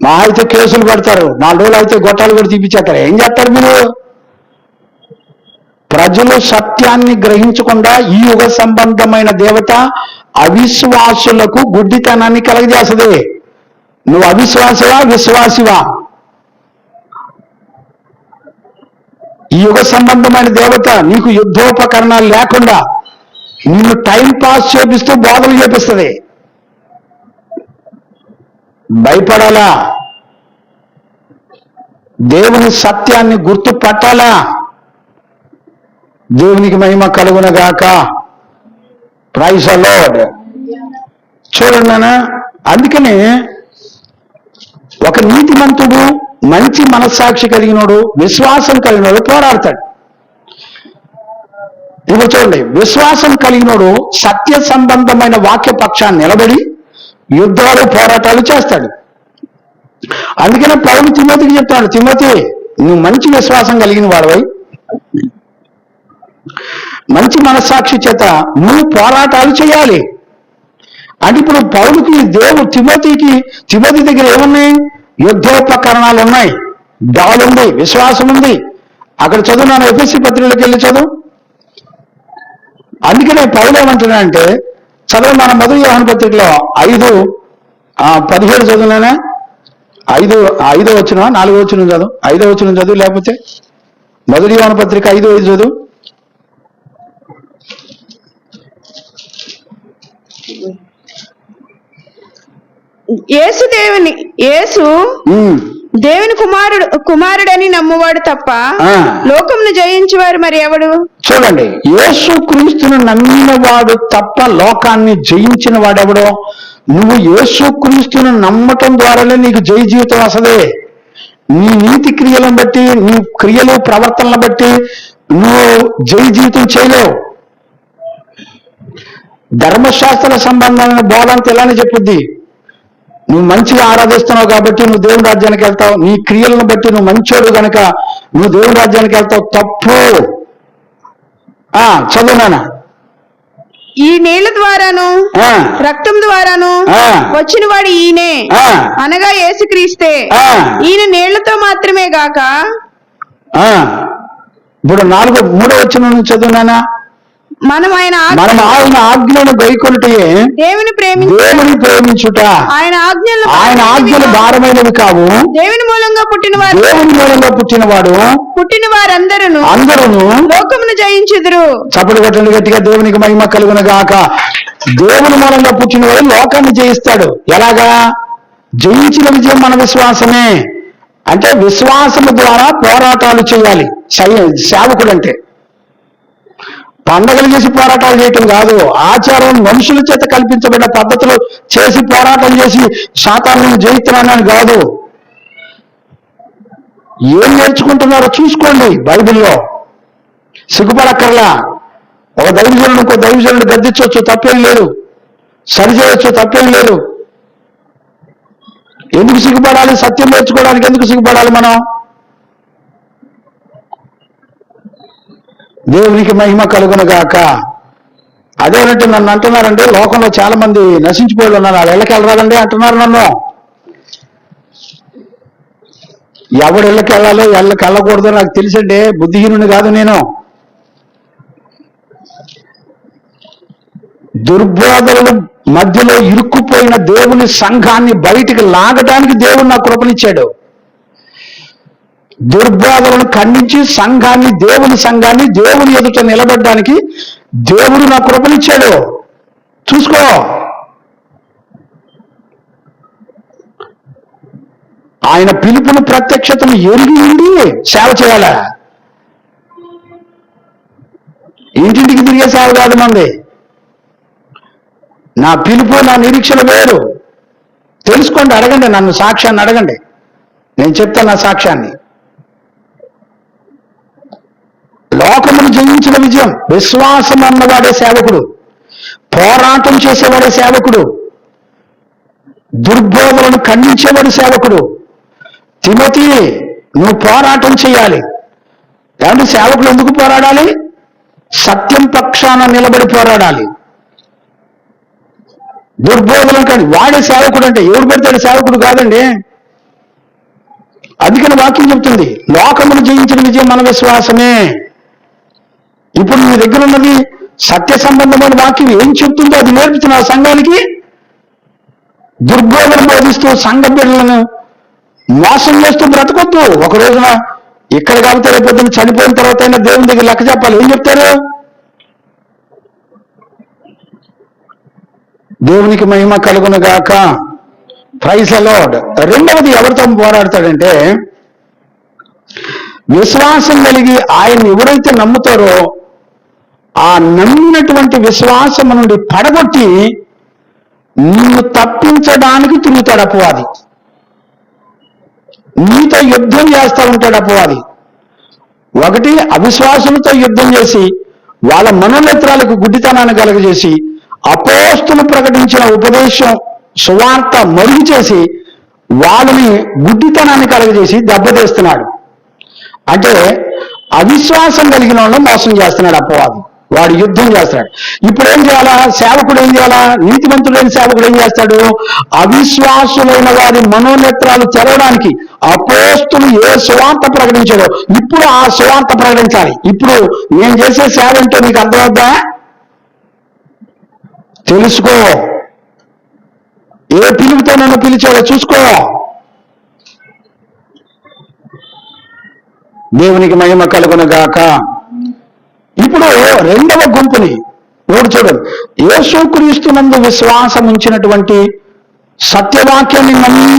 Speaker 1: మహా అయితే కేసులు పెడతారు, 4 రోజులు అయితే గొట్టాలు కూడా తీపిచ్చేస్తారు. ఏం చేస్తారు మీరు? ప్రజలు సత్యాన్ని గ్రహించకుండా ఈ యుగ సంబంధమైన దేవత అవిశ్వాసులకు గుడ్డితనాన్ని కలగజేస్తుంది. నువ్వు అవిశ్వాసివా విశ్వాసివా? ఈ యుగ సంబంధమైన దేవత నీకు యుద్ధోపకరణాలు లేకుండా నిన్ను టైం పాస్ చేపిస్తూ బోధలు చేపిస్తుంది. భయపడాలా? దేవుని సత్యాన్ని గుర్తుపట్టాలా? దేవునికి మహిమ కలుగునగాక. Praise the Lord. చూడండి నాన్న, అందుకనే ఒక నీతిమంతుడు, మంచి మనస్సాక్షి కలిగినోడు, విశ్వాసం కలిగినోడు పోరాడతాడు. ఇప్పుడు చూడండి, విశ్వాసం కలిగినోడు సత్య సంబంధమైన వాక్య పక్షాన్ని నిలబడి యుద్ధాలు పోరాటాలు చేస్తాడు. అందుకనే పౌలు తిమోతికి చెప్తాడు, తిమోతి నువ్వు మంచి విశ్వాసం కలిగిన వాడవై మంచి మనస్సాక్షి చేత నువ్వు పోరాటాలు చేయాలి. అంటే ఇప్పుడు పౌలుకి దేవుడు తిమోతి దగ్గర ఏమున్నాయి? యుద్ధోపకరణాలు ఉన్నాయి, డాలుంది, విశ్వాసం ఉంది. అక్కడ చదువున్నాను, ఎఫెసీ పత్రికలోకి వెళ్ళి చదువు. అందుకనే పౌలు ఏమంటున్నాడంటే, చదువు మన మొదటి యోహాను పత్రికలో 5:17 చదువునానే. 5వ వచనం 4వ వచనం చదువు, 5వ వచనం చదువు, లేకపోతే మొదటి యోహాను పత్రిక 5:5 చదువు.
Speaker 2: యేసు దేవుని కుమారుడని నమ్మువాడు తప్ప లోకమును జయించేవారు మరి ఎవడు?
Speaker 1: చూడండి, యేసు క్రీస్తును నమ్మిన వాడు తప్ప లోకాన్ని జయించిన వాడెవడో? నువ్వు యేసు క్రీస్తును నమ్మటం ద్వారానే నీకు జయ జీవితం వస్తుంది. నీ నీతి క్రియలను బట్టి, నీ క్రియలు ప్రవర్తనలను బట్టి నువ్వు జయ జీవితం చేయలేవు. ధర్మశాస్త్ర సంబంధమైన బోధంతా ఇలానే చెప్పుద్ది. నువ్వు మంచిగా ఆరాధిస్తున్నావు కాబట్టి నువ్వు దేవుని రాజ్యానికి వెళ్తావు. నీ క్రియలను బట్టి నువ్వు మంచోడు గనక నువ్వు దేవుని రాజ్యానికి వెళ్తావు. తప్పు. చదువునానా.
Speaker 2: ఈ నీళ్ల ద్వారాను రక్తం ద్వారాను వచ్చిన వాడు ఈయనే, అనగా యేసుక్రీస్తే. ఈయన నీళ్లతో మాత్రమే గాక.
Speaker 1: ఇప్పుడు 3వ వచనం నుంచి చదువునానా.
Speaker 2: మనం ఆయన
Speaker 1: ఆజ్ఞను గైకొనుటే
Speaker 2: దేవుని
Speaker 1: ప్రేమించుట.
Speaker 2: ఆయన
Speaker 1: ఆజ్ఞలు భారమైనవి కావు.
Speaker 2: దేవుని మూలంగా పుట్టిన వారందరూ లోకమును జయించుదురు.
Speaker 1: చప్పటి కొట్టండి గట్టిగా, దేవునికి మహిమ కలుగును గాక. దేవుని మూలంగా పుట్టిన వాడు లోకాన్ని జయిస్తాడు. ఎలాగా? జయించిన విజయం మన విశ్వాసమే. అంటే విశ్వాసము ద్వారా పోరాటాలు చేయాలి సేవకుడు అంటే. పండగలు చేసి పోరాటాలు చేయటం కాదు. ఆచారం మనుషుల చేత కల్పించబడిన పద్ధతులు చేసి పోరాటం చేసి శాతాలను జయిస్తున్నానని కాదు. ఏం నేర్చుకుంటున్నారో చూసుకోండి. బైబిల్లో సిగ్గుపడక్కర్లా. ఒక దైవజనుడు ఇంకో దైవజనుడు గద్దించవచ్చు, తప్పేం లేదు. సరి చేయొచ్చు, తప్పేం లేదు. ఎందుకు సిగ్గుపడాలి? సత్యం నేర్చుకోవడానికి ఎందుకు సిగ్గుపడాలి మనం? దేవునికి మహిమ కలుగునుగాక. అదేనంటే నన్ను అంటున్నారండి, లోకంలో చాలా మంది నశించిపోయి ఉన్నారు, వాళ్ళు ఇళ్ళకి వెళ్ళరాదండి అంటున్నారు నన్ను. ఎవడు ఇళ్ళకి వెళ్ళాలో ఇళ్ళకి వెళ్ళకూడదో నాకు తెలుసండి, బుద్ధిహీనుని కాదు నేను. దుర్బోధనల మధ్యలో ఇరుక్కుపోయిన దేవుని సంఘాన్ని బయటికి లాగడానికి దేవుడు నాకు కృపనిచ్చాడు. దుర్బోధనలను ఖండించి దేవుని సంఘాన్ని దేవుని ఎదుట నిలబడడానికి దేవుడు నాకు కృపనిచ్చాడు. చూసుకో, ఆయన పిలుపును ప్రత్యక్షతను ఎరిగి ఉండి సేవ చేయాలా? ఇంటింటికి తిరిగే సేవ కాదు మంది. నా పిలుపు, నా నిరీక్షణ వేరు. తెలుసుకోండి, అడగండి, నన్ను సాక్ష్యాన్ని అడగండి, నేను చెప్తాను నా సాక్ష్యాన్ని. లోకమును జయించిన విజయం. విశ్వాసం అన్నవాడే సేవకుడు, పోరాటం చేసేవాడే సేవకుడు, దుర్బోధనలను ఖండించేవాడు సేవకుడు. తిమోతి, నువ్వు పోరాటం చేయాలి. ఏమంటే సేవకులు ఎందుకు పోరాడాలి? సత్యం పక్షాన నిలబడి పోరాడాలి. దుర్బోధనలు కానీ వాడే సేవకుడు. అంటే ఎవరు పెడతాడు? సేవకుడు కాదండి. అందుకని వాక్యం చెప్తుంది, లోకమును జయించిన విజయం మన విశ్వాసమే. ఇప్పుడు నీ దగ్గర ఉన్నది సత్య సంబంధమైన వాక్యం ఏం చెప్తుందో అది నేర్పుతున్నావు సంఘానికి. దుర్బోధన బోధిస్తూ సంఘ బిడ్డలను మోసం చేస్తూ బ్రతకొద్దు. ఒక రోజున ఇక్కడ కాబట్టి రేపొద్దున చనిపోయిన తర్వాత అయినా దేవుని దగ్గర లెక్క చెప్పాలి. ఏం చెప్తారు? దేవునికి మహిమ కలుగును గాక. Praise the Lord. రెండవది ఎవరితో పోరాడతాడంటే, విశ్వాసం కలిగి ఆయన ఎవరైతే నమ్ముతారో ఆ నమ్మినటువంటి విశ్వాసము నుండి పడగొట్టి నిన్ను తప్పించడానికి తిరుగుతాడు అపవాది. నీతో యుద్ధం చేస్తూ ఉంటాడు అపవాది. ఒకటి, అవిశ్వాసులతో యుద్ధం చేసి వాళ్ళ మనోనేత్రాలకు గుడ్డితనాన్ని కలుగజేసి అపోస్తులు ప్రకటించిన ఉపదేశం సువార్త మరుగు చేసి వాళ్ళని గుడ్డితనాన్ని కలుగజేసి దెబ్బతీస్తున్నాడు. అంటే అవిశ్వాసం కలిగిన వాళ్ళని మోసం చేస్తున్నాడు అపవాది. వాడు యుద్ధం చేస్తాడు. ఇప్పుడు ఏం చేయాలా? సేవకుడు ఏం చేయాలా? నీతిమంతుడైన సేవకుడు ఏం చేస్తాడు? అవిశ్వాసులైన వారి మనోనేత్రాలు తెరవడానికి అపోస్తులు ఏ సువార్త ప్రకటించాడో ఇప్పుడు ఆ సువార్త ప్రకటించాలి. ఇప్పుడు నేను చేసే సేవ ఏంటో నీకు అర్థమవుద్దా? తెలుసుకో. ఏ పిలుపుతో నన్ను పిలిచాడో చూసుకో. దేవునికి మహిమ కలుగును గాక. ఇప్పుడు రెండవ గుంపుని చూడండి. యేసుక్రీస్తునందు విశ్వాసం ఉంచినటువంటి, సత్యవాక్యాన్ని నమ్మి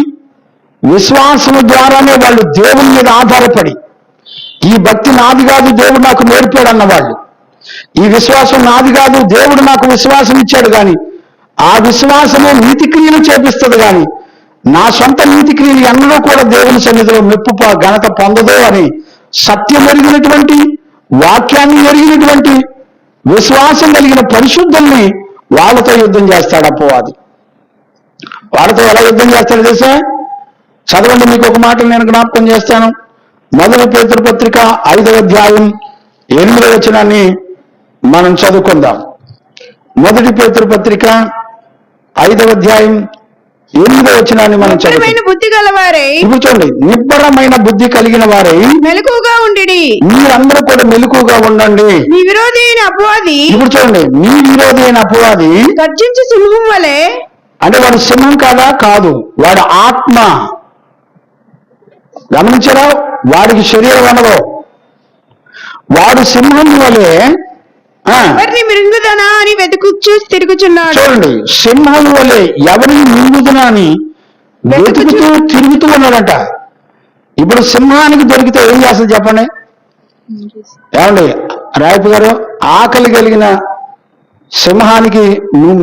Speaker 1: విశ్వాసము ద్వారానే వాళ్ళు దేవుని మీద ఆధారపడి, ఈ భక్తి నాది కాదు దేవుడు నాకు నేర్పాడు అన్నవాళ్ళు, ఈ విశ్వాసం నాది కాదు దేవుడు నాకు విశ్వాసం ఇచ్చాడు కానీ ఆ విశ్వాసమే నీతి క్రియలు చేపిస్తుంది కానీ నా సొంత నీతి క్రియలు ఎన్నడూ కూడా దేవుని సన్నిధిలో మెప్పు ఘనత పొందదు అని సత్యం ఎరిగినటువంటి, వాక్యాన్ని ఎరిగినటువంటి, విశ్వాసం కలిగిన పరిశుద్ధుల్ని వాళ్ళతో యుద్ధం చేస్తాడు అపవాది. వాళ్ళతో ఎలా యుద్ధం చేస్తాడు తెలుసా? చదవండి, మీకు ఒక మాట నేను జ్ఞాపకం చేస్తాను. 1 పేతురు పత్రిక 5వ అధ్యాయం 8వ వచనాన్ని మనం చదువుకుందాం. 1 పేతురు పత్రిక 5వ అధ్యాయం 8వ వచనాన్ని మనం చదువుకుందాం.
Speaker 2: బుద్ధి గలవారై,
Speaker 1: ఇప్పుడు చూడండి, నిబ్బరమైన బుద్ధి కలిగిన వారై
Speaker 2: మెలకుగా ఉండి,
Speaker 1: మీరందరూ కూడా మెలకుగా ఉండండి.
Speaker 2: మీ విరోధి అయిన అపవాది,
Speaker 1: ఇప్పుడు చూడండి, మీ విరోధి అయిన అపవాది
Speaker 2: గర్జించే సింహం వలె.
Speaker 1: అంటే వాడు సింహం కాదా? కాదు, వాడు ఆత్మ. గమనించారా? వాడికి శరీరం అనదు. వాడు సింహం వలె
Speaker 2: ఎవరిని మృంగుదనా అని వెతుకుచూ తిరుగుచున్నాడు.
Speaker 1: చూడండి, సింహం వలె ఎవరిని మృంగుదనా అని వెతుకుతూ తిరుగుతూ ఉన్నాడట. ఇప్పుడు సింహానికి దొరికితే ఏం చేస్తుంది చెప్పండి? ఏమండి రాయపు గారు, ఆకలి కలిగిన సింహానికి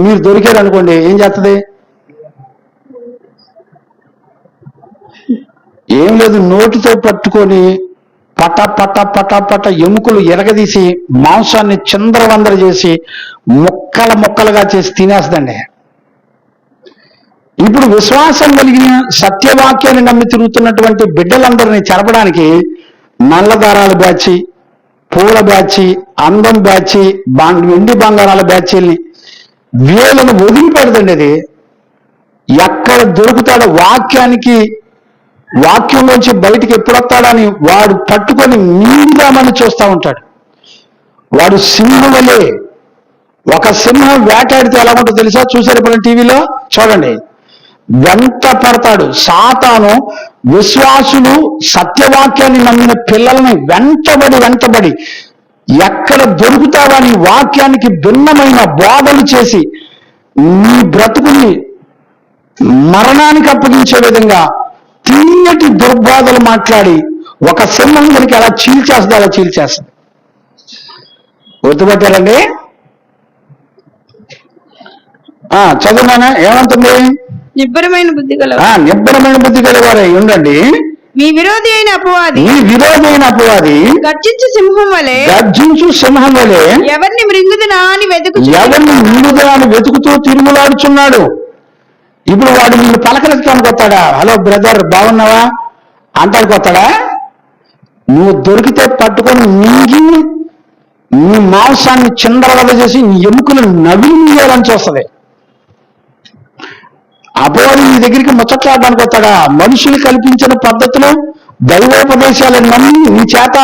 Speaker 1: మీరు దొరికారు అనుకోండి, ఏం చేస్తుంది? ఏం లేదు, నోటితో పట్టుకొని పట పట పట పట ఎముకలు ఎరగదీసి మాంసాన్ని చిందరవందర చేసి ముక్కల ముక్కలుగా చేసి తినేస్తుందండి. ఇప్పుడు విశ్వాసం కలిగిన సత్యవాక్యాన్ని నమ్మి తిరుగుతున్నటువంటి బిడ్డలందరినీ చెరపడానికి నల్ల దారాలు బ్యాచి, పూల బ్యాచి, అందం బ్యాచి, వెండి బంగారాల బ్యాచీల్ని వీళ్ళని వదిలిపెడదండి. అది ఎక్కడ దొరుకుతాడో వాక్యం నుంచి బయటికి ఎప్పుడు వస్తాడని వాడు పట్టుకొని మీరుదామని చూస్తూ ఉంటాడు. వాడు సింహం వలే. ఒక సింహం వేటాడితే ఎలా ఉంటుందో తెలుసా? చూసారు ఇప్పుడు టీవీలో? చూడండి, వెంట పడతాడు. సాతాను విశ్వాసులు సత్యవాక్యాన్ని నమ్మిన పిల్లల్ని వెంటబడి ఎక్కడ దొరుకుతావని వాక్యానికి భిన్నమైన బోధలు చేసి నీ బ్రతుకుని మరణానికి అప్పగించే విధంగా తీయటి దుర్బోధలు మాట్లాడి ఒక సింహం దగ్గరికి ఎలా చీల్చేస్తుంది. గుర్తుపట్టారండి? చదువునానా ఏమంటుంది?
Speaker 2: నిబ్బరమైన
Speaker 1: బుద్ధి గలవారై ఉండండి.
Speaker 2: మీ విరోధి అయిన
Speaker 1: అపవాది
Speaker 2: గర్జించు సింహం వలె ఎవరిని మృంగుదునా అని
Speaker 1: వెతుకుతూ తిరుగులాడుచున్నాడు. ఇప్పుడు వాడు నిన్ను పలకరించడానికి వస్తాడా? హలో బ్రదర్ బాగున్నావా అంటానికి వస్తాడా? నువ్వు దొరికితే పట్టుకొని మింగి నీ మాంసాన్ని చిందరవద చేసి నీ ఎముకలు నవిలియాలని చూస్తుంది. అపవాది నీ దగ్గరికి ముచ్చట్లాడడానికి వస్తాడా? మనుషులు కల్పించిన పద్ధతులు దైవోపదేశాలను నమ్మి నీ చేత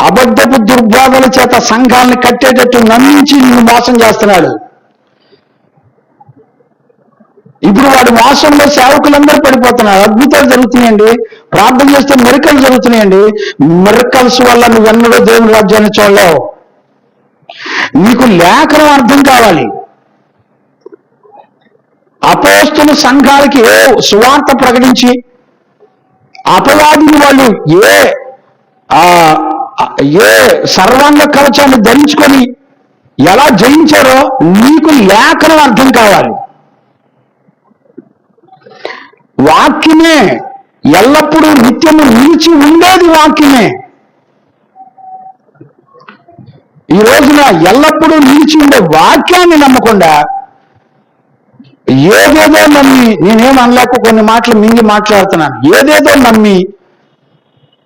Speaker 1: అబద్ధపు దుర్బోధల చేత సంఘాలను కట్టేటట్టు నమ్మించి నిన్ను మోసం చేస్తున్నాడు. ఇప్పుడు వాడి మోసంలో సేవకులందరూ పడిపోతున్నారు. అద్భుతాలు జరుగుతున్నాయండి. ప్రార్థన చేస్తే మిరకలు జరుగుతున్నాయండి. మిరకల్స్ వల్ల నువ్వెన్నడూ దేవుని రాజ్యాన్ని చూడలేవు. నీకు లేఖనం అర్థం కావాలి. అపోస్తుల సంఘాలకి సువార్త ప్రకటించి అపవాదిని వాళ్ళు ఏ సర్వాంగ కవచాన్ని ధరించుకొని ఎలా జయించారో నీకు లేఖనం అర్థం కావాలి. వాక్యమే ఎల్లప్పుడూ నిత్యము నిలిచి ఉండేది. వాక్యమే ఈ రోజున ఎల్లప్పుడూ నిలిచి ఉండే వాక్యాన్ని నమ్మకుండా ఏదేదో నమ్మి, నేనేం అనలేక కొన్ని మాటలు మింగి మాట్లాడుతున్నాను, ఏదేదో నమ్మి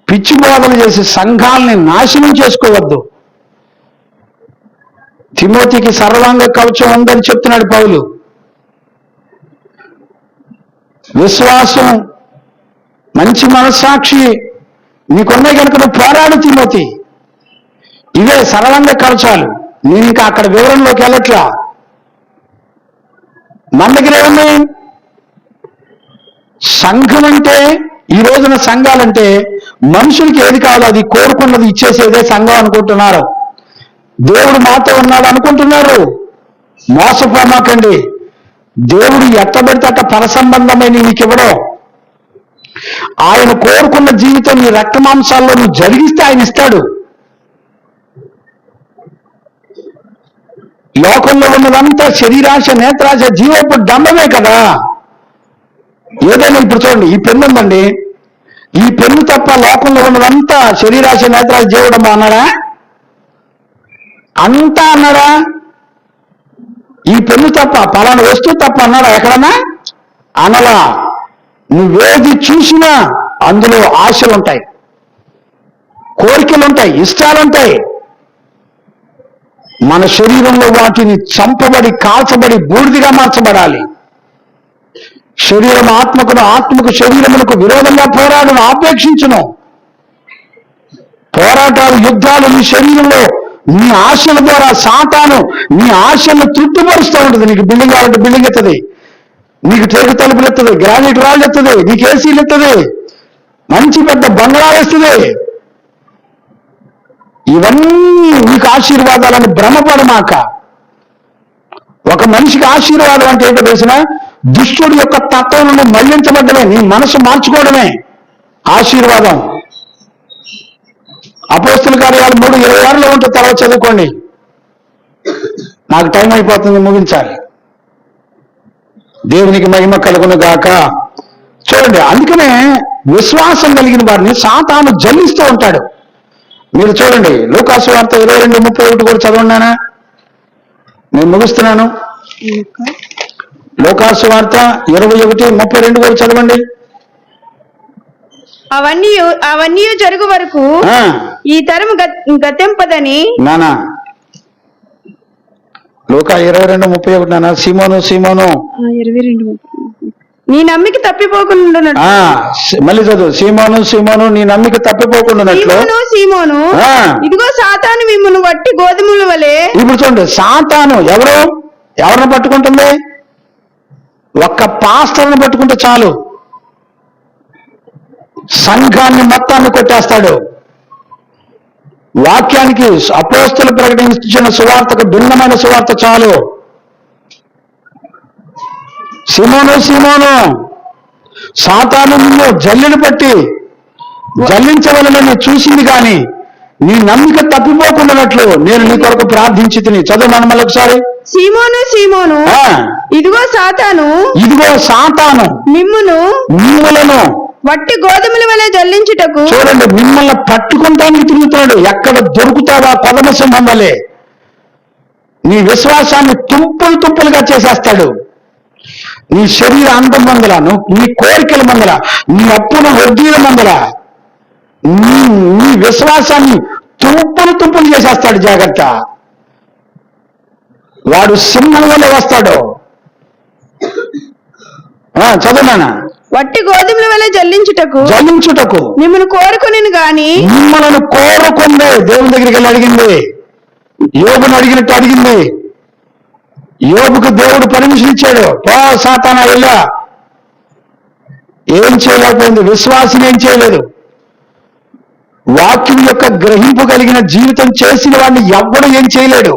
Speaker 1: పిచ్చి బోధలు చేసి సంఘాలని నాశనం చేసుకోవద్దు. తిమోతికి సర్వాంగ కవచం ఉందని చెప్తున్నాడు పౌలు. విశ్వాసం, మంచి మనస్సాక్షి నీకున్నాయి కనుక నువ్వు పోరాడు తిమోతి. ఇవే సర్వాంగ కవచాలు. నేను ఇంకా అక్కడ వివరంలోకి వెళ్ళట్లా. మన దగ్గర ఏమున్నాయి? సంఘం అంటే, ఈ రోజున సంఘాలంటే మనుషులకి ఏది కావాలో అది కోరుకున్నది ఇచ్చేసేదే సంఘం అనుకుంటున్నారు. దేవుడు మాతో ఉన్నాడు అనుకుంటున్నారు. మోసపోమాకండి. దేవుడు ఎట్టబడితే అట్ట పరసంబంధమైన నీకు ఇవ్వడం. ఆయన కోరుకున్న జీవితం నీ రక్తమాంసాల్లో నువ్వు జరిగిస్తే ఆయన ఇస్తాడు. లోకంలో ఉన్నదంతా శరీరాశ, నేత్రాశ, జీవపు దండమే కదా. ఏదైనా ఇప్పుడు చూడండి, ఈ పెన్ను ఉందండి. ఈ పెన్ను తప్ప లోకంలో ఉన్నదంతా శరీరాశ, నేత్రాశ, జీవడం అన్నాడా? అంతా అన్నాడా? ఈ పెన్ను తప్ప, పలానా వస్తువు తప్ప అన్నాడా ఎక్కడన్నా? అనలా. నువ్వేది చూసినా అందులో ఆశలుంటాయి, కోరికలుంటాయి, ఇష్టాలుంటాయి. మన శరీరంలో వాటిని చంపబడి, కాల్చబడి, బూడిదిగా మార్చబడాలి. శరీరం ఆత్మకును, ఆత్మకు శరీరములకు విరోధంగా పోరాడును, ఆపేక్షించును. పోరాటాలు, యుద్ధాలు నీ శరీరంలో నీ ఆశల ద్వారా సాతాను నీ ఆశలను తృప్తిపరుస్తూ ఉంటుంది. నీకు బిల్డింగ్ కావాలంటే బిల్డింగ్ ఎత్తది, నీకు టేకు తలుపులు ఎత్తది, గ్రానైట్ రాళ్ళు ఎత్తది, నీకు ఏసీలు ఎత్తది, మంచి పెద్ద బంగ్లాలు వేస్తుంది. ఇవన్నీ నీకు ఆశీర్వాదాలని భ్రమపడమాక. ఒక మనిషికి ఆశీర్వాదం అంటే ఏంటో తెలిసిన, దుష్టుడి యొక్క తత్వం నుండి మళ్లించబడ్డమే, నీ మనసు మార్చుకోవడమే ఆశీర్వాదం. అపోస్తుల కార్యాలు 3:26 ఉంటే తర్వాత చదువుకోండి. నాకు టైం అయిపోతుంది, ముగించాలి. దేవునికి మహిమ కలుగును గాక. చూడండి, అందుకనే విశ్వాసం కలిగిన వారిని సాతాను జల్లిస్తూ ఉంటాడు. మీరు చూడండి, లూకాసు వార్త 22:31 కూడా చదవండినా, నేను ముగిస్తున్నాను. లూకాసు వార్త 21:32 కూడా చదవండి.
Speaker 2: అవన్నీ జరుగు వరకు
Speaker 1: ఆ,
Speaker 2: ఈ తరం గతెంపదని.
Speaker 1: నానా లూకా 22:31 నాన్న. సీమోను సీమోను
Speaker 2: 22 నీ నమ్మిక తప్పిపోకుండా.
Speaker 1: మళ్ళీ చదువు. సీమోను సీమోను నీ నమ్మిక తప్పిపోకుండా.
Speaker 2: సీమోను
Speaker 1: ఆ.
Speaker 2: ఇదిగో సాతాను మిమ్మల్ని వట్టి గోధుమల వలె.
Speaker 1: ఇప్పుడు చూడండి, సాతాను ఎవరిని పట్టుకుంటుంది? ఒక్క పాస్టర్ని పట్టుకుంటే చాలు, సంఘాన్ని మొత్తాన్ని కొట్టేస్తాడు. వాక్యానికి అపోస్తలు ప్రకటించిన సువార్తకు భిన్నమైన సువార్త చాలు. సీమోను సీమోను సాతాను నిన్ను జల్లిని పట్టి జల్లించవలనని చూసింది కానీ నీ నమ్మిక తప్పిపోకుండానట్లు నేను నీ కొరకు ప్రార్థించి తిని. చదువు మనం మళ్ళీ ఒకసారి.
Speaker 2: సీమోను సీమోను ఇదిగో సాతాను మిమ్ములను వట్టి గోధుమల వలె జల్లించుటకు.
Speaker 1: చూడండి, మిమ్మల్ని పట్టుకుంటానికి తిరుగుతున్నాడు. ఎక్కడ దొరుకుతావా కొదమ సింహం వలె నీ విశ్వాసాన్ని తుంపులుగా చేసేస్తాడు. నీ శరీర అందం మందల, నీ కోరికల మందల, నీ అప్పుల వడ్డీల మందల నీ విశ్వాసాన్ని తుంపులు చేసేస్తాడు. జాగ్రత్త, వాడు సింహం వల్ల వస్తాడు. చదువునా.
Speaker 2: వట్టి గోధుమల వల్ల జల్లించుటకు మిమ్మల్ని కోరుకుని గాని.
Speaker 1: మిమ్మల్ని కోరుకుందే దేవుని దగ్గరికి వెళ్ళి అడిగింది. యోబుని అడిగినట్టు అడిగింది. యోబుకు దేవుడు పర్మిషన్ ఇచ్చాడు. పో సాతానా వెళ్ళా. ఏం చేయలేకపోయింది. విశ్వాసం ఏం చేయలేదు. వాక్యం యొక్క గ్రహింపు కలిగిన జీవితం చేసిన వాడిని ఎవ్వడు ఏం చేయలేడు.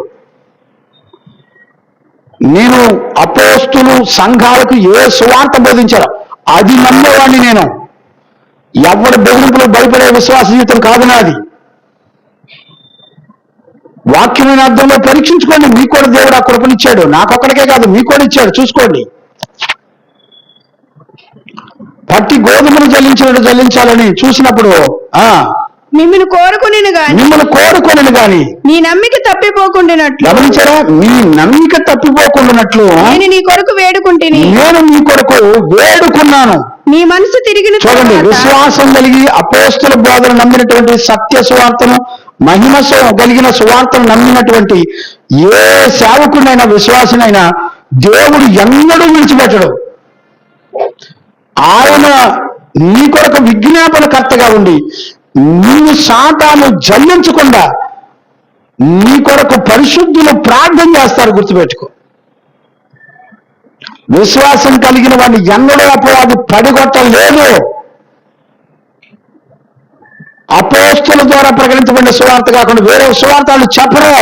Speaker 1: నేను అపోస్తులు సంఘాలకు ఏ సువార్త బోధించారో అది నమ్మేవాడిని నేను. ఎవడు బెదిరింపులు భయపడే విశ్వాస జీవితం కాదు నాది. వాక్యమైన అర్థంలో పరీక్షించుకోండి. మీకు కూడా దేవుడు ఆ కృపనిచ్చాడు. నాకొక్కడికే కాదు, మీకు కూడా ఇచ్చాడు. చూసుకోండి. పట్టి గోధుమలు జల్లించాలని చూసినప్పుడు
Speaker 2: మిమ్మల్ని కోరుకుని గాని నీ నమ్మిక తప్పిపోకుండానట్లు.
Speaker 1: గమనించారా? మీ నమ్మిక తప్పిపోకుండానట్లు
Speaker 2: నేను నీ కొరకు
Speaker 1: వేడుకున్నాను.
Speaker 2: నీ మనసు తిరిగిన.
Speaker 1: చూడండి, విశ్వాసం కలిగి అపోస్తుల బోధన నమ్మినటువంటి, సత్య సువార్తను మహిమ కలిగిన సువార్తను నమ్మినటువంటి ఏ సేవకుడైనా విశ్వాసునైనా దేవుడు ఎన్నడూ విడిచిపెట్టడు. ఆయన నీ కొరకు విజ్ఞాపనకర్తగా ఉండి నీవు సాతాను జల్లించకుండా నీ కొరకు పరిశుద్ధులు ప్రార్థన చేస్తారు. గుర్తుపెట్టుకో. విశ్వాసం కలిగిన వాడిని ఎన్నడూ అపవాది పడిగొట్టలేదు. అపోస్తుల ద్వారా ప్రకటించబడిన సువార్త కాకుండా వేరే సువార్తలు చెప్పరు.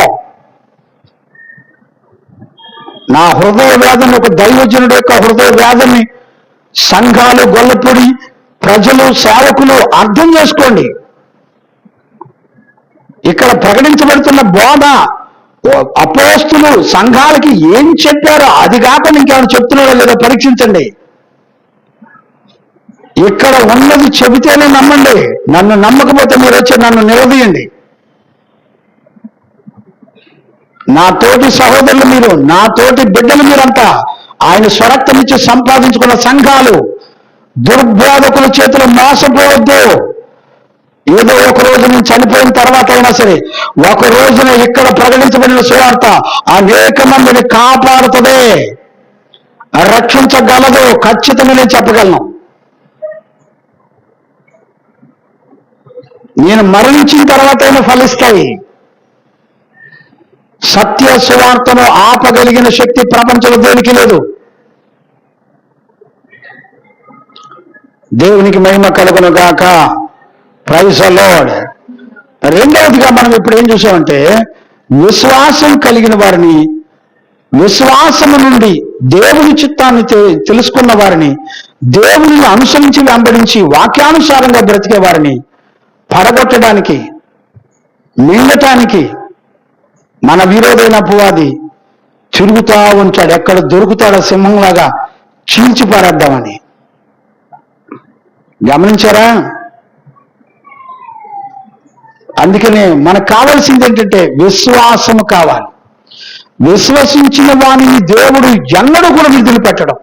Speaker 1: నా హృదయ వేదన, ఒక దైవజనుడు యొక్క హృదయ వేదన్ని సంఘాలు, గొల్లపూడి ప్రజలు, సేవకులు అర్థం చేసుకోండి. ఇక్కడ ప్రకటించబడుతున్న బోధ అపోస్తులు సంఘాలకి ఏం చెప్పారో అది కాకుండా ఇంకేమైనా చెప్తున్నారో లేదో పరీక్షించండి. ఇక్కడ ఉన్నది చెబితేనే నమ్మండి. నన్ను నమ్మకపోతే మీరు వచ్చి నన్ను నిలదీయండి. నా తోటి సహోదరులు మీరు, నా తోటి బిడ్డలు మీరంతా ఆయన స్వరక్తమిచ్చి సంపాదించుకున్న సంఘాలు. దుర్బోధకుల చేతులు మోసపోవద్దు. ఏదో ఒక రోజు నేను చనిపోయిన తర్వాత అయినా సరే, ఒక రోజున ఇక్కడ ప్రకటించబడిన సువార్త అనేక మందిని కాపాడుతుంది, రక్షించగలదు. ఖచ్చితంగా నేను చెప్పగలను. నేను మరణించిన తర్వాత అయినా ఫలిస్తాయి. సత్య సువార్తను ఆపగలిగిన శక్తి ప్రపంచంలో దేనికి లేదు. దేవునికి మహిమ కలుగును గాక. Praise the Lord. రెండవదిగా మనం ఇప్పుడు ఏం చూసామంటే, విశ్వాసం కలిగిన వారిని, విశ్వాసము నుండి దేవుని చిత్తాన్ని తెలుసుకున్న వారిని, దేవుని అనుసరించి వెంబడించి వాక్యానుసారంగా బ్రతికే వారిని పడగొట్టడానికి, మింగటానికి మన విరోధైన అపవాది తిరుగుతా ఉంటాడు. ఎక్కడ దొరుకుతాడో సింహంలాగా చీల్చి పారేద్దామని. గమనించారా? అందుకనే మనకు కావాల్సింది ఏంటంటే విశ్వాసము కావాలి. విశ్వసించిన వాణిని దేవుడు ఎన్నడూ కూడా విడుదల పెట్టడం.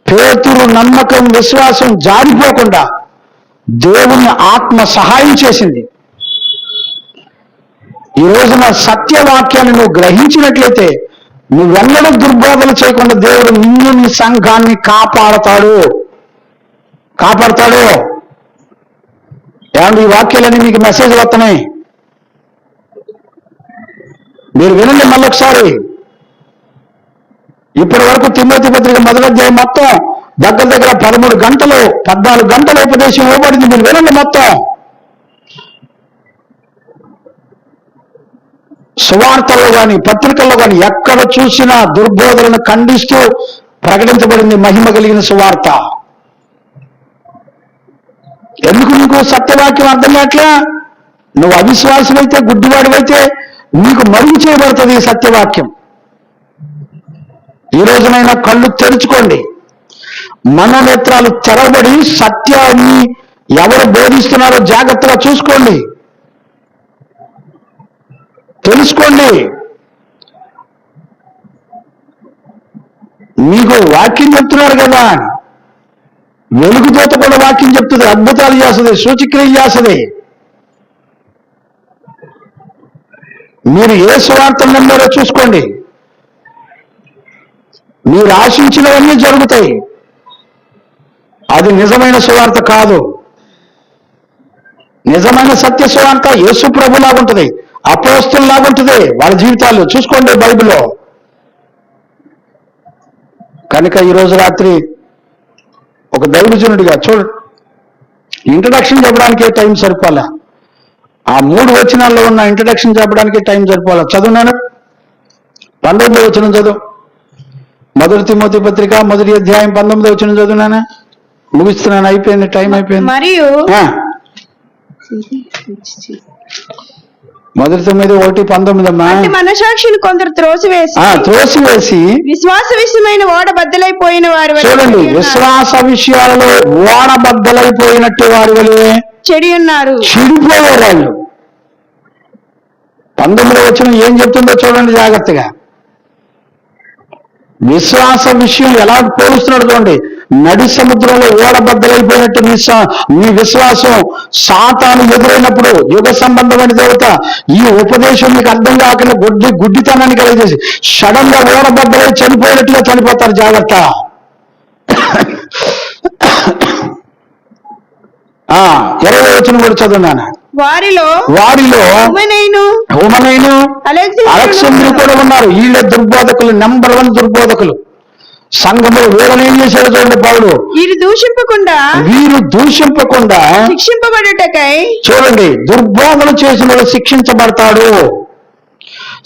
Speaker 1: పేతురు నమ్మకం, విశ్వాసం జారిపోకుండా దేవుని ఆత్మ సహాయం చేసింది. ఈ రోజున సత్యవాక్యాన్ని నువ్వు గ్రహించినట్లయితే నువ్వెన్నడూ దుర్బోధన చేయకుండా దేవుడు నిన్ను నీ సంఘాన్ని కాపాడతాడు. ఏమంటే ఈ వాక్యాలన్నీ మీకు మెసేజ్ వస్తున్నాయి, మీరు వినండి మళ్ళొకసారి. ఇప్పటి వరకు తిమోతి పత్రిక మొదటి అధ్యాయం మొత్తం దగ్గర 13 గంటలు 14 గంటల ఉపదేశం ఇవ్వబడింది. మీరు వినండి మొత్తం. సువార్తల్లో కానీ పత్రికల్లో కానీ ఎక్కడ చూసినా దుర్బోధనను ఖండిస్తూ ప్రకటించబడింది మహిమ కలిగిన సువార్త. ఎందుకు నీకు సత్యవాక్యం అర్థం కావట్లా? నువ్వు అవిశ్వాసమైతే, గుడ్డివాడివైతే నీకు మరుగు చేయబడుతుంది ఈ సత్యవాక్యం. ఈ రోజునైనా కళ్ళు తెరుచుకోండి, మనోనేత్రాలు తెరవబడి సత్యాన్ని ఎవరు బోధిస్తున్నారో జాగ్రత్తగా చూసుకోండి, తెలుసుకోండి. మీకు వాక్యం చెప్తున్నారు కదా, వెలుగుదూత కూడా వాక్యం చెప్తుంది, అద్భుతాలు చేస్తుంది, సూచక్రియ చేస్తుంది. మీరు ఏ సువార్తను నమ్మారో చూసుకోండి, మీరు ఆశించినవన్నీ జరుగుతాయి. అది నిజమైన సువార్త కాదు. నిజమైన సత్య సువార్త యేసు ప్రభులాగా ఉంటుంది, అపోస్తలులాగా ఉంటుంది వాళ్ళ జీవితాలు. చూసుకోండి బైబిల్లో. కనుక ఈరోజు రాత్రి ఒక దైవజనుడిగా ఇంట్రడక్షన్ చెప్పడానికే టైం సరిపోలే. ఆ 3 వచనాల్లో ఉన్న ఇంట్రడక్షన్ చెప్పడానికే టైం సరిపోలే. చదువునాను 19వ వచనం చదువు. మొదటి తిమోతి పత్రిక 1వ అధ్యాయం 19వ వచనం చదువునానా? ముగిస్తున్నాను, అయిపోయింది, టైం అయిపోయింది.
Speaker 2: మరియు
Speaker 1: 1 Timothy 1:19
Speaker 2: మనసాక్షిని కొందరు త్రోసివేసి విశ్వాస విషయమైన ఓడ బద్దలైపోయిన వారి వలె
Speaker 1: చూడండి, విశ్వాస విషయాలలో ఓడ బద్దలైపోయినట్టు వారి వలె
Speaker 2: చెడి ఉన్నారు,
Speaker 1: చెడిపోయారు వాళ్ళు. 19వ వచనం ఏం చెప్తుందో చూడండి జాగ్రత్తగా. విశ్వాస విషయం ఎలా పోలుస్తున్నాడు చూడండి. నడి సముద్రంలో ఓడబద్దలైపోయినట్టు నీ విశ్వాసం సాతాను ఎదురైనప్పుడు యుగ సంబంధమైన దేవత ఈ ఉపదేశం మీకు అర్థం కాకుండా గుడ్డితనాన్ని కలిగేసి సడన్ గా ఓడబద్దలై చనిపోయినట్టుగా చనిపోతారు. జాగ్రత్త. 20వ వచనం కూడా చదువున్నాను. వారిలో హుమనైను అలెగ్జాంద్రు కూడా ఉన్నారు. వీళ్ళ దుర్బోధకులు, నెంబర్ 1 దుర్బోధకులు. సంఘంలో వీళ్ళని ఏం చేశారు చూడండి పౌలు. వీరు దూషింపకుండా
Speaker 2: శిక్షింపబడుటకై,
Speaker 1: చూడండి, దుర్బోధన చేసిన వాడు శిక్షించబడతాడు.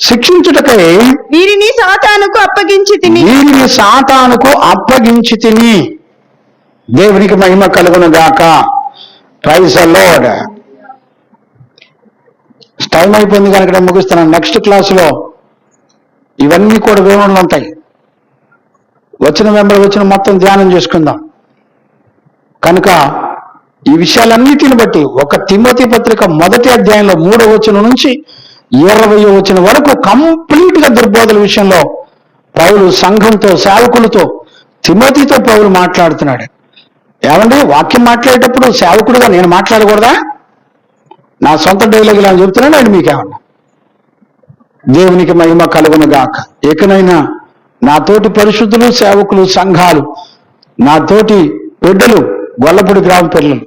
Speaker 1: శిక్షించుటకై
Speaker 2: వీరిని సాతానుకు అప్పగించి తిని.
Speaker 1: దేవునికి మహిమ కలుగును గాక. Praise the lord. టైం అయిపోయింది కనుక నేను ముగిస్తున్నాను. నెక్స్ట్ క్లాసులో ఇవన్నీ కూడా వివరణలు ఉంటాయి. వచ్చిన మొత్తం ధ్యానం చేసుకుందాం. కనుక ఈ విషయాలన్నిటిని బట్టి 1 తిమోతి పత్రిక 1వ అధ్యాయంలో 3వ వచనం నుంచి 20వ వచనం వరకు కంప్లీట్ గా దుర్బోధల విషయంలో పౌలు సంఘంతో, సేవకులతో, తిమోతితో పౌలు మాట్లాడుతున్నాడు. ఏమండి, వాక్యం మాట్లాడేటప్పుడు సేవకుడుగా నేను మాట్లాడకూడదా? నా సొంత డైలాగ్ ఇలా చెప్తున్నాను అండి మీకేమన్నా? దేవునికి మహిమ కలుగును గాక. ఎకనైనా నా తోటి పరిశుద్ధులు, సేవకులు, సంఘాలు, నా తోటి బిడ్డలు, గొల్లపూడి గ్రామ పిల్లలు,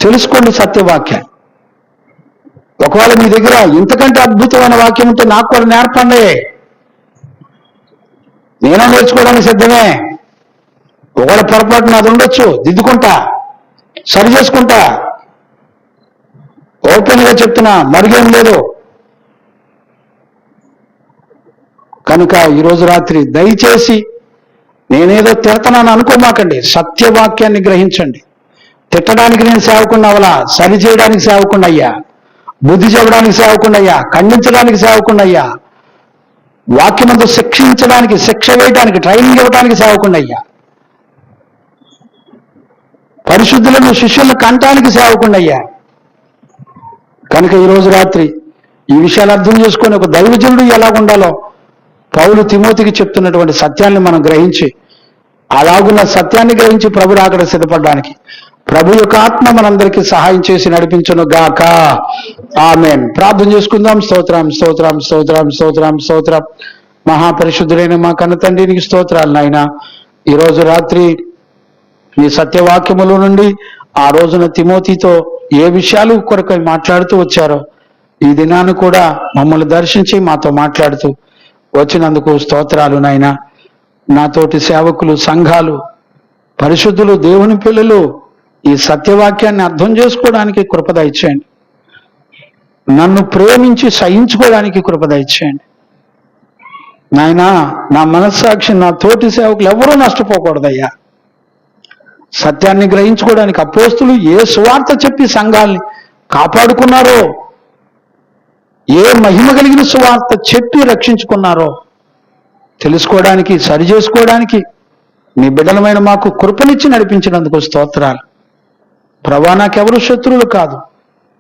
Speaker 1: తెలుసుకోండి సత్యవాక్యం. ఒకవేళ మీ దగ్గర ఇంతకంటే అద్భుతమైన వాక్యం ఉంటే నాకు కూడా నేర్పండి. నేనే నేర్చుకోవడానికి సిద్ధమే. ఒకవేళ పొరపాటు నాది ఉండొచ్చు, దిద్దుకుంటా, సరి చేసుకుంటా. ఓపెన్ గా చెప్తున్నా, మరిగేం లేదు. కనుక ఈరోజు రాత్రి దయచేసి నేనేదో తిడతానని అనుకోమాకండి. సత్యవాక్యాన్ని గ్రహించండి. తిట్టడానికి నేను సేవకుండా అవలా, సరి చేయడానికి సేవకుండా అయ్యా, బుద్ధి చెప్పడానికి సేవకుండా అయ్యా, ఖండించడానికి సేవకుండా అయ్యా, వాక్యమంతా శిక్షించడానికి, శిక్ష వేయడానికి, ట్రైనింగ్ ఇవ్వడానికి సేవకుండా అయ్యా, పరిశుద్ధులను శిష్యులను కంటానికి సేవకుండా అయ్యా. కనుక ఈరోజు రాత్రి ఈ విషయాలు అర్థం చేసుకొని ఒక దైవజనుడు ఎలా ఉండాలో పౌలు తిమోతికి చెప్తున్నటువంటి సత్యాన్ని మనం గ్రహించి, అలాగున్న సత్యాన్ని గ్రహించి ప్రభు రాకడ సిద్ధపడడానికి ప్రభు యొక్క ఆత్మ మనందరికీ సహాయం చేసి నడిపించును గాక. ఆమేన్. ప్రార్థన చేసుకుందాం. స్తోత్రం స్తోత్రం స్తోత్రం స్తోత్రం స్తోత్రం. మహాపరిశుద్ధుడైన మా కన్న తండ్రి, నీకు స్తోత్రాలు నాయన. ఈరోజు రాత్రి నీ సత్యవాక్యముల నుండి ఆ రోజున తిమోతితో ఏ విషయాలు కొరకై మాట్లాడుతూ వచ్చారో, ఈ దినాన్ని కూడా మమ్మల్ని దర్శించి మాతో మాట్లాడుతూ వచ్చినందుకు స్తోత్రాలు నాయన. నాతోటి సేవకులు, సంఘాలు, పరిశుద్ధులు, దేవుని పిల్లలు ఈ సత్యవాక్యాన్ని అర్థం చేసుకోవడానికి కృప దయచేయండి. నన్ను ప్రేమించి సహించుకోవడానికి కృప దయచేయండి నాయనా. నా మనస్సాక్షి, నా తోటి సేవకులు ఎవరూ నష్టపోకూడదయ్యా. సత్యాన్ని గ్రహించుకోవడానికి అపోస్తులు ఏ సువార్త చెప్పి సంఘాల్ని కాపాడుకున్నారో, ఏ మహిమ కలిగిన సువార్త చెప్పి రక్షించుకున్నారో తెలుసుకోవడానికి, సరి చేసుకోవడానికి నీ బిడ్డలమైన మాకు కృపనిచ్చి నడిపించినందుకు స్తోత్రాలు ప్రభా. నాకెవరు శత్రువులు కాదు,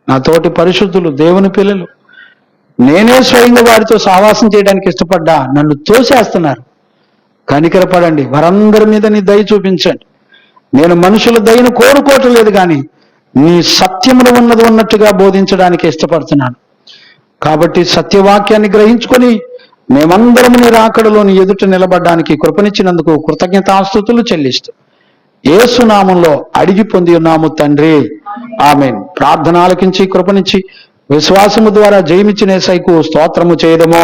Speaker 1: నా తోటి పరిశుద్ధులు, దేవుని పిల్లలు. నేనే స్వయంగా వారితో సహవాసం చేయడానికి ఇష్టపడ్డా, నన్ను తోసేస్తున్నారు. కనికరపడండి, వారందరి మీద నీ దయ చూపించండి. నేను మనుషుల దయను కోరుకోవటం లేదు, కానీ నీ సత్యమును ఉన్నది ఉన్నట్టుగా బోధించడానికి ఇష్టపడుతున్నాను. కాబట్టి సత్యవాక్యాన్ని గ్రహించుకొని మేమందరం నీ రాకడలో నీ ఎదుట నిలబడడానికి కృపనిచ్చినందుకు కృతజ్ఞతాస్తుతులు చెల్లిస్తూ యేసు నామంలో అడిగి పొంది ఉన్నాము తండ్రి. ఆమేన్. ప్రార్థన ఆలకించి కృపనిచ్చి విశ్వాసము ద్వారా జయమిచ్చిన యేసయ్యకు స్తోత్రము చేయదము.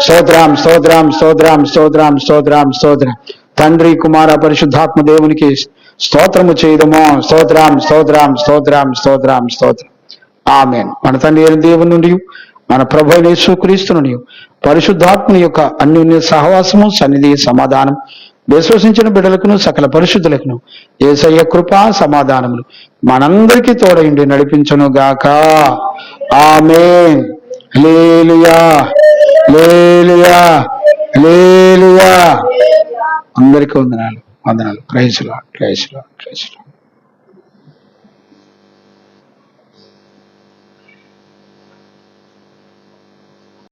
Speaker 1: స్తోత్రం స్తోత్రం స్తోత్రం స్తోత్రం స్తోత్రం స్తోత్రం. తండ్రి, కుమార, పరిశుద్ధాత్మ దేవునికి స్తోత్రము చేయదము. స్తోత్రం స్తోత్రం స్తోత్రం స్తోత్రం స్తోత్రం. ఆమేన్. మన తండ్రి అయిన దేవుని నుండి, మన ప్రభు అయిన యేసుక్రీస్తు నుండి, పరిశుద్ధాత్మని యొక్క అన్యోన్య సహవాసము, సన్నిధి, సమాధానం విశ్వసించిన బిడ్డలకును సకల పరిశుద్ధులకును యేసయ్య కృపా సమాధానములు మనందరికీ తోడైండి నడిపించును గాక. ఆమేన్. హల్లెలూయా హల్లెలూయా హల్లెలూయా. అందరికీ వందనాలు వందనాలు. Praise Lord praise Lord praise lord.